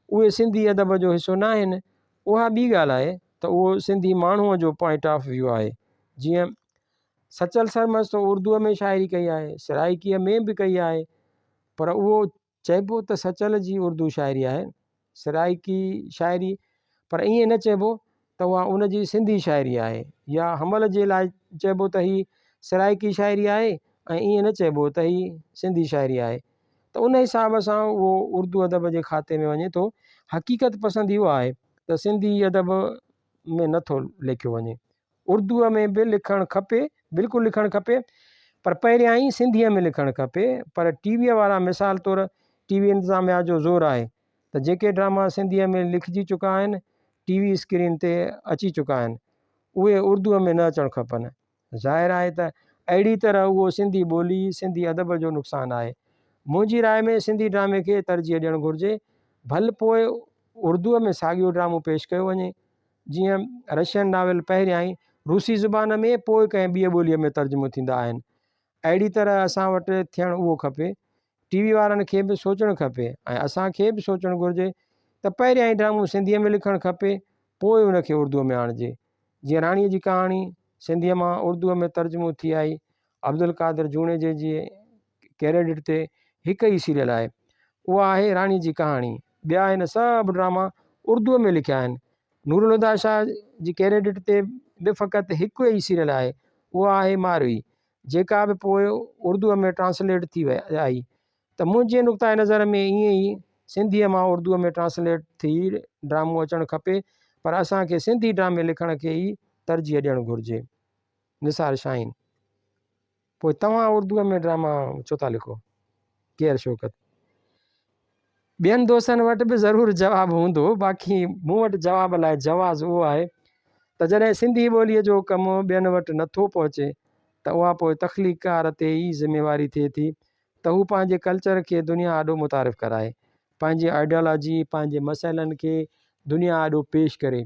उहे सिंधी अदब जो हिसो न आहिनि। उहा ॿी ॻाल्हि आहे त उहो सिंधी माण्हूअ जो पॉइंट ऑफ व्यू आहे। जीअं सचल सरमस त उर्दूअ में शाइरी कई आहे, सराइकीअ में बि कई आहे, पर उहो चइबो त सचल जी उर्दू शाइरी आहे, सराइकी शाइरी, पर ईअं न चइबो त उहा उन जी सिंधी शाइरी आहे। या हमल जे लाइ चइबो त हीअ सराइकी शाइरी आहे ऐं ईअं न चइबो त हीअ सिंधी शाइरी आहे। त उन हिसाब सां उहो उर्दू अदब जे खाते में वञे थो। हक़ीक़त पसंदि इहो आहे त सिंधी अदब में नथो लिखियो वञे। उर्दूअ में बि लिखणु खपे, बिल्कुलु लिखणु खपे, पर पहिरियां ई सिंधीअ में लिखणु खपे। पर टीवीअ वारा मिसाल तौरु टीवी इंतिज़ामिया जो ज़ोर आहे त जेके ड्रामा सिंधीअ में लिखिजी चुका आहिनि, टीवी स्क्रीन ते अची चुका आहिनि, उहे उर्दूअ में न अचणु खपनि। ज़ाहिर आहे त अहिड़ी तरह उहो सिंधी ॿोली, सिंधी अदब जो नुक़सानु आहे। मुंहिंजी राय में सिंधी ड्रामे खे तरजीह ॾियणु घुरिजे, भले पोइ उर्दूअ में साॻियो ड्रामो पेश कयो वञे। जीअं रशियन नावल पहिरियां ई रूसी ज़ुबान में, पोइ कंहिं ॿिए ॿोलीअ में तर्जुमो थींदा आहिनि। अहिड़ी तरह असां वटि थियणु उहो खपे। टीवी वारनि खे बि सोचणु खपे ऐं असांखे बि सोचणु घुरिजे त पहिरियां ई ड्रामो सिंधीअ में लिखणु खपे, पोइ उनखे उर्दूअ में आणिजे। जीअं राणीअ जी कहाणी सिंधीअ मां उर्दूअ में तर्जुमो थी आई, अब्दुल कादिर जूणे जे क्रेडिट ते हिकु ई सीरियल आहे, उहा आहे राणी जी कहाणी। ॿिया आहिनि सभु ड्रामा उर्दूअ में लिखिया आहिनि। नूरुल हुदा शाह जी क्रेडिट ते बि फ़क़ति हिकु ई सीरियल आहे, उहा आहे मारवी, जेका बि पोइ उर्दूअ में ट्रांसलेट थी आई। त मुंहिंजे नुक़्ताए नज़र में ईअं ई सिंधीअ मां उर्दूअ में ट्रांसलेट थी ड्रामो अचणु खपे, पर असांखे सिंधी ड्रामे लिखण खे ई तरजीह ॾियणु घुरिजे। निसार शाहीन। पोइ तव्हां उर्दूअ में ड्रामा छो था लिखो? केरु शौक़त? ॿियनि दोस्तनि वटि बि ज़रूरु जवाबु हूंदो, बाक़ी मूं वटि जवाब लाइ जवाज़ उहो आहे त जॾहिं सिंधी ॿोलीअ जो कमु ॿियनि वटि नथो पहुचे त उहा पोइ तख़लीक़कार ते ई ज़िमेवारी थिए थी त हू पंहिंजे कल्चर खे दुनिया आॾो मुतारिफ़ कराए, पंहिंजी आइडियोलॉजी, पंहिंजे मसइलनि खे दुनिया आॾो पेश करे,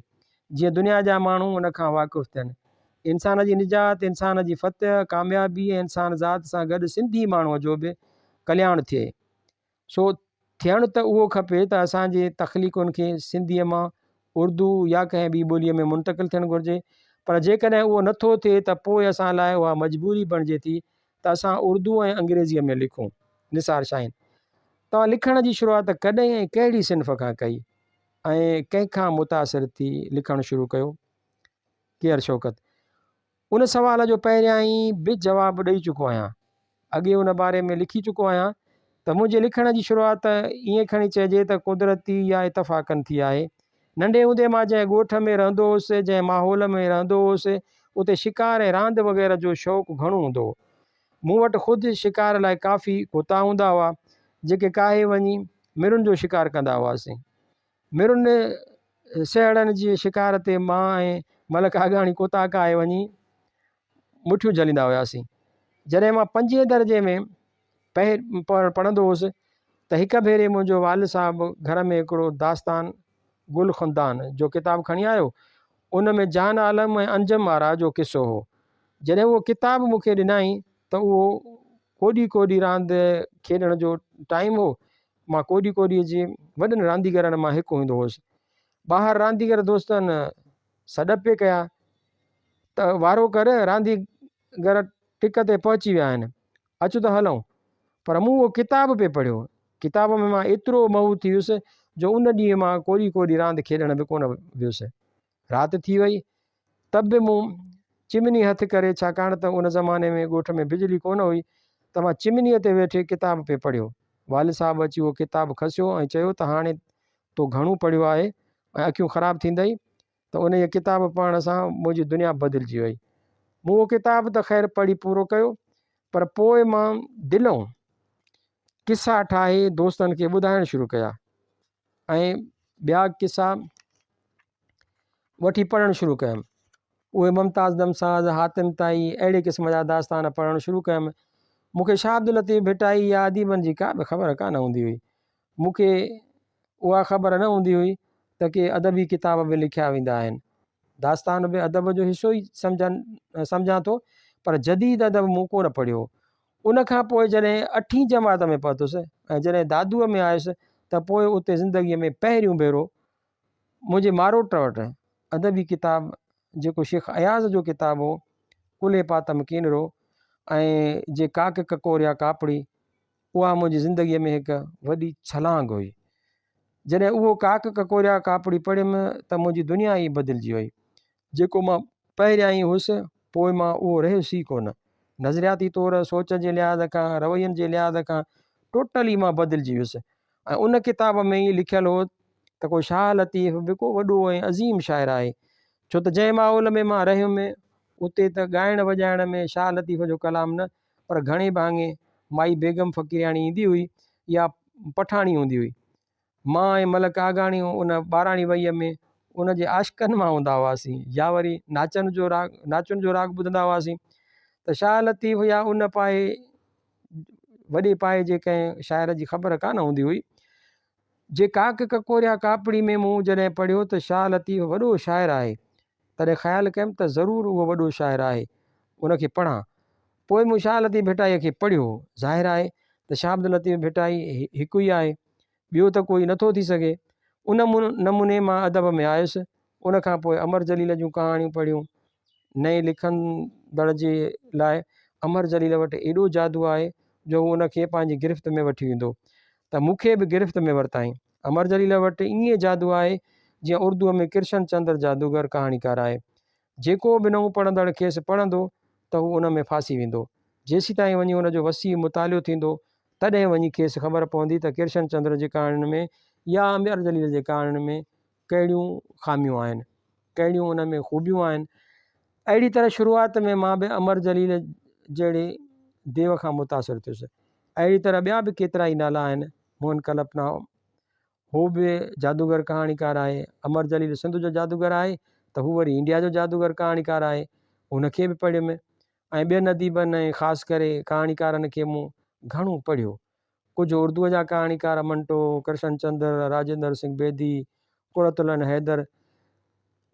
जीअं दुनिया जा माण्हू उन खां वाक़ुफ़ु थियनि। इंसान जी निजात, इंसान जी फ़तह, कामयाबी ऐं इंसान ज़ात सां गॾु सिंधी माण्हूअ जो बि कल्याण थिए। सो थियणु त उहो खपे त असांजे तख़लीक़ुनि खे सिंधीअ मां उर्दू या कंहिं ॿी ॿोलीअ में मुंतक़िल थियणु घुरिजे। पर जेकॾहिं उहो नथो थिए त पोइ असां लाइ उहा मजबूरी बणिजे थी त असां उर्दू ऐं अंग्रेज़ीअ में लिखूं। निसार शाहीन। तव्हां लिखण जी शुरूआति कॾहिं ऐं कहिड़ी सिन्फ़ खां कई ऐं कंहिंखां मुतासिर थी लिखणु शुरू कयो? केरु शौक़त? उन सवाल जो पहिरियां ई बि जवाबु ॾेई चुको आहियां। अॻे उन बारे में लिखी चुको आहियां त मुंहिंजे लिखण जी शुरूआति ईअं खणी चइजे त कुदरती या इतफ़ाक़नि थी आहे। नंढे हूंदे मां जंहिं ॻोठ में रहंदो हुउसि, जंहिं माहौल में रहंदो हुउसि, उते शिकार ऐं रांदि वग़ैरह जो शौक़ु घणो हूंदो हो। मूं वटि ख़ुदि शिकार लाइ काफ़ी कुता हूंदा हुआ जेके काहे वञी मिरुनि जो शिकार कंदा हुआसीं। मिरुनि सिहड़नि जी शिकार ते मां ऐं मलक आगाणी कुता काहे वञी मुठियूं झलींदा हुआसीं। जॾहिं मां 5हीं दर्जे में पढ़ंदो हुउसि त हिकु भेरे मुंहिंजो वाल साहिबु घर में हिकिड़ो दास्तान गुल ख़ुंदान जो किताबु खणी आयो। उन में जान आलम ऐं अंजम आरा जो किसो हो। जॾहिं उहो किताबु मूंखे ॾिनई त उहो कोॾी कोॾी रांदि खेॾण जो टाइम हो। मां कोॾी कोॾी जे वॾनि रांदीगरनि मां हिकु हूंदो हुउसि। ॿाहिरि रांदीगर दोस्तनि सॾ पे कया त वारो कर, रांदीगर टिक ते पहुची विया आहिनि, अचु त हलूं। पर मूं उहो किताब पे पढ़ियो। किताब में मां एतिरो महू थी वियुसि जो उन ॾींहुं मां कोॾी कोॾी रांदि खेॾण बि कोन वियुसि। राति थी वई त बि मूं चिमनी हथु करे, छाकाणि त उन ज़माने में ॻोठ में बिजली कोन हुई, त मां चिमनीअ ते वेठे किताब पे पढ़ियो। वाल साहिबु अची उहो किताबु खसियो ऐं चयो त हाणे तो घणो पढ़ियो आहे ऐं अखियूं ख़राबु थींदई। त उन इहा किताबु पढ़ण सां मुंहिंजी दुनिया बदिलजी वई। मूं उहो किताबु त ख़ैरु पढ़ी पूरो कयो, पर पोइ मां दिलों किसा ठाहे दोस्तनि खे ॿुधाइणु शुरू कया ऐं ॿिया किसा वठी पढ़णु शुरू कयुमि। उहे मुमताज़ दमसाज़, हातिम ताई, अहिड़े क़िस्म जा दास्तान पढ़णु शुरू कयुमि। मूंखे शाह अब्दुल लतीफ़ भिटाई या अदीबनि जी का बि ख़बर कान हूंदी हुई। मूंखे उहा ख़बर न हूंदी हुई त के अदबी किताब बि लिखिया वेंदा आहिनि। दास्तान बि अदब जो हिसो ई सम्झां थो, पर जदीद अदब मूं कोन पढ़ियो। उन खां पोइ जॾहिं 8हीं जमात में पहुतुसि ऐं जॾहिं दादूअ में आयुसि त पोइ उते ज़िंदगीअ में पहिरियों भेरो मुंहिंजे मारोट वटि अदबी किताब जेको शेख अयाज़ जो किताबु हो, कुले पातम कीनरो ऐं जे काक ककोरिया कापड़ी, उहा मुंहिंजी ज़िंदगीअ में हिकु वॾी छलांग हुई। जॾहिं उहो काक ककोरिया कापड़ी पढ़ियमि त मुंहिंजी दुनिया ई बदिलजी वई। जेको मां पहिरियां ई हुउसि पोइ मां उहो रहियोसी कोन। नज़रियाती तौरु, सोच जे लिहाज़ खां, रवैयनि जे लिहाज़ खां टोटली मां बदिलजी वियुसि। ऐं उन किताब में ई लिखियलु हो त को शाह लतीफ़ बि को वॾो ऐं अज़ीम शाइर आहे। छो त जंहिं माहौल में मां रहियुमि उते त ॻाइण वॼाइण में शाह लतीफ़ जो कलाम न, पर घणे भाङे माई बेगम फ़क़ीराणी ईंदी हुई या पठाणी हूंदी हुई। मां ऐं मलक आगाणी उन ॿाराणी वईअ में उन जे आशिक़नि मां हूंदा हुआसीं, या वरी नाचनि जो राग ॿुधंदा हुआसीं। त शाह लतीफ़ या उन पाए वॾे पाए जे कंहिं शाइर जी ख़बर कान हूंदी हुई। जे काक ककोरिया कापड़ी में मूं जॾहिं पढ़ियो त शाह लतीफ़ वॾो शाइर आहे, तॾहिं ख़्यालु कयुमि त ज़रूरु उहो वॾो शाइर आहे, उनखे पढ़ां। पोइ मूं शाह लतीफ़ भिटाईअ खे पढ़ियो। ज़ाहिर आहे त शाह अब्दुल लतीफ़ भिटाई हिकु ई आहे, ॿियो त कोई नथो थी सघे। उन नमूने मां अदब में आयुसि। उन खां पोइ अमर जलील जूं कहाणियूं पढ़ियूं। नए लिखंदड़ जे लाइ अमर जलील वटि एॾो जादू आहे जो उनखे पंहिंजी गिरफ़्त में वठी वेंदो, त मूंखे बि गिरफ़्त में वरिताईं। अमर जलील वटि ईअं जादू आहे जीअं उर्दूअ में कृष्ण चंद्र जादूगर कहाणीकार आहे। जेको बि नओं पढ़ंदड़ खेसि पढ़ंदो त हू उन में फासी वेंदो। जेसीं ताईं वञी उनजो वसी मुतालियो थींदो तॾहिं वञी खेसि ख़बर पवंदी त कृष्ण चंद्र जी कहाणियुनि में या अमर जलील जे कहाणियुनि में कहिड़ियूं ख़ामियूं आहिनि, कहिड़ियूं उन में ख़ूबियूं आहिनि। अहिड़ी तरह शुरूआति में मां बि अमर जलील जहिड़े देव खां मुतासिर थियुसि। अहिड़ी तरह ॿिया बि केतिरा ई नाला आहिनि। मोहन कल्पना, हू बि जादूगर कहाणीकार आहे। अमर जलील सिंध जो जादूगर आहे त हू वरी इंडिया जो जादूगर कहाणीकार आहे, हुनखे बि पढ़ियुमि। ऐं ॿियनि अदीबनि ऐं ख़ासि करे कहाणीकारनि खे मूं घणो पढ़ियो। कुझु उर्दूअ जा कहाणीकार मंटो, कृष्ण चंद्र, राजेंद्र सिंह बेदी, कुरतुलन हैदर,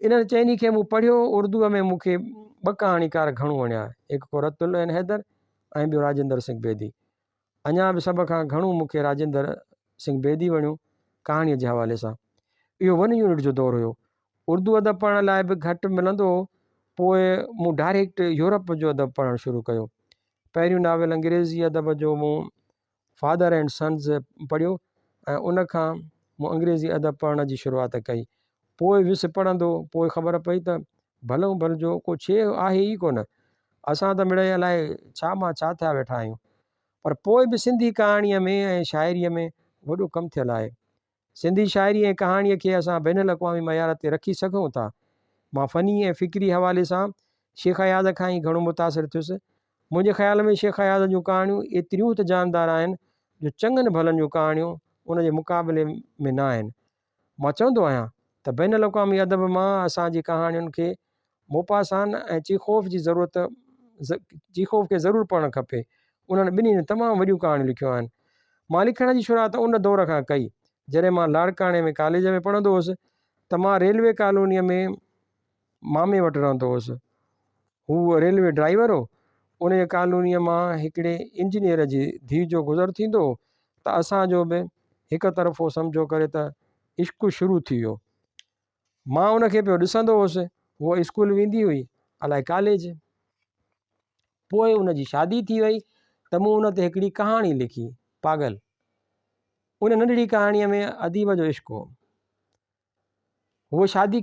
इन्हनि चइनी खे मूं पढ़ियो। उर्दूअ में मूंखे 2 कहाणीकार घणो वणिया, हिकु कुरतुलन हैदर ऐं ॿियो राजेंद्र सिंह बेदी। अञा बि सभ खां घणो मूंखे राजेंद्र सिंह बेदी वणियो कहाणीअ जे हवाले सां। इहो 1 यूनिट जो दौरु हुयो। उर्दू अदब पढ़ण लाइ बि घटि मिलंदो हो। पोइ मूं डायरेक्ट यूरोप जो अदब पढ़णु शुरू कयो। पहिरियों नावेल अंग्रेज़ी अदब जो मूं फादर एंड सन्स पढ़ियो ऐं उन खां मूं अंग्रेज़ी अदब पढ़ण जी शुरूआति कई। पोइ वियुसि पढ़ंदो, पोइ ख़बर पई त भलो भलिजो को शइ आहे ई कोन। असां त मिड़ई अलाए छा मां छा थिया वेठा आहियूं। पर पोइ बि सिंधी कहाणीअ में ऐं शाइरीअ में वॾो कमु थियल आहे। सिंधी शाइरी ऐं कहाणीअ खे असां बैनुल अक़वामी मयार ते रखी सघूं था। मां फ़नी ऐं फ़िक्री हवाले सां शेख आयाद खां ई घणो मुतासिर थियुसि। मुंहिंजे ख़्याल में शेख आयाद जूं कहाणियूं एतिरियूं त जानदार आहिनि जो चङनि भलनि जूं कहाणियूं उन जे मुक़ाबले में न आहिनि। मां चवंदो आहियां त बैनुल अक़वामी अदब मां असांजी कहाणियुनि खे मोपासान ऐं चीखोफ़ जी चीखोफ़ खे ज़रूरु पढ़णु खपे। उन्हनि ॿिन्हिनि तमामु वॾियूं कहाणियूं लिखियूं आहिनि। मां लिखण जी शुरूआत उन दौर खां कई जॾहिं मां लाड़काणे में कॉलेज में पढ़ंदो हुउसि त मां रेलवे कॉलोनीअ में मामे वटि रहंदो हुउसि। हू रेलवे ड्राइवर हो। उन कॉलोनीअ मां हिकिड़े इंजीनियर जी धीउ जो गुज़र थींदो हो त असांजो बि हिकु तरफ़ो सम्झो करे त इश्कु शुरू थी वियो। मां उनखे पियो ॾिसंदो हुउसि, उहा स्कूल वेंदी हुई अलाए कॉलेज। पोइ उनजी शादी थी वई त मूं उन ते हिकिड़ी कहाणी लिखी, पागल। उन नंढड़ी कहाणीअ में अदीब जो इश्कु हो। उहो शादी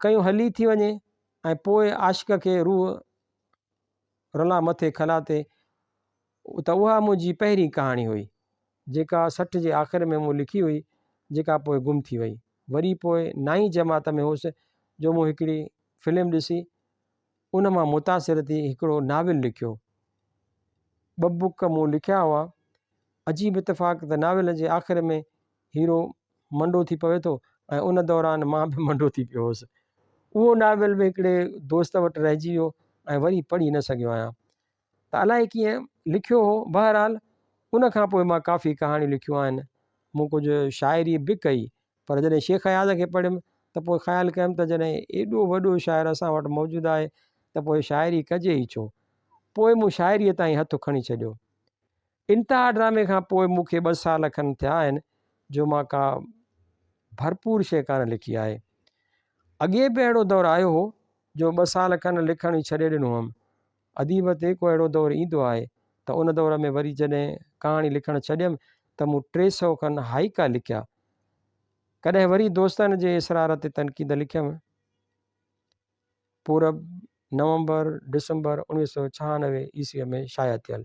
कयूं हली थी वञे ऐं पोइ आशिक़ खे रूह रला मथे खलाते त उहा मुंहिंजी पहिरीं कहाणी हुई जेका 60 जे आख़िर में मूं लिखी हुई, जेका पोइ गुम थी वई। वरी पोइ 9वीं जमात में हुउसि जो मूं हिकिड़ी फिल्म ॾिसी, उन मां मुतासिर थी हिकिड़ो नाविल लिखियो। 2 बुक मूं लिखिया हुआ। अजीब इतफ़ाक़ त नाविल जे आख़िर में हीरो मंडो थी पवे थो ऐं उन दौरान मां बि मंडो थी पियो हुउसि। उहो नाविल बि हिकिड़े दोस्त वटि रहिजी वियो ऐं वरी पढ़ी न सघियो आहियां त अलाए कीअं लिखियो हो। बहरहाल उन खां पोइ मां काफ़ी कहाणियूं लिखियूं आहिनि। मूं कुझु शाइरी बि कई, पर जॾहिं शेख आयाद खे पढ़ियुमि त पोइ ख़्यालु कयुमि त जॾहिं एॾो वॾो शाइर असां वटि मौजूदु आहे त पोइ शाइरी कजे ई छो। पोइ मूं शाइरीअ ताईं हथु खणी छॾियो। इंतिहा ड्रामे खां पोइ मूंखे 2 साल खनि थिया आहिनि जो मां का भरपूर शइ कान लिखी आहे। अॻे बि अहिड़ो दौरु आयो हो जो 2 साल खनि लिखण ई छॾे ॾिनो हुअमि। अदीब ते को अहिड़ो दौरु ईंदो आहे त उन दौर में वरी जॾहिं कहाणी लिखणु छॾियमि त मूं 300 खनि हाइका लिखिया। कॾहिं वरी दोस्तनि जे इसरार ते तनक़ीद लिखियमि। पूरब नवंबर डिसंबर 1996 ईस्वीअ में शाया थियल।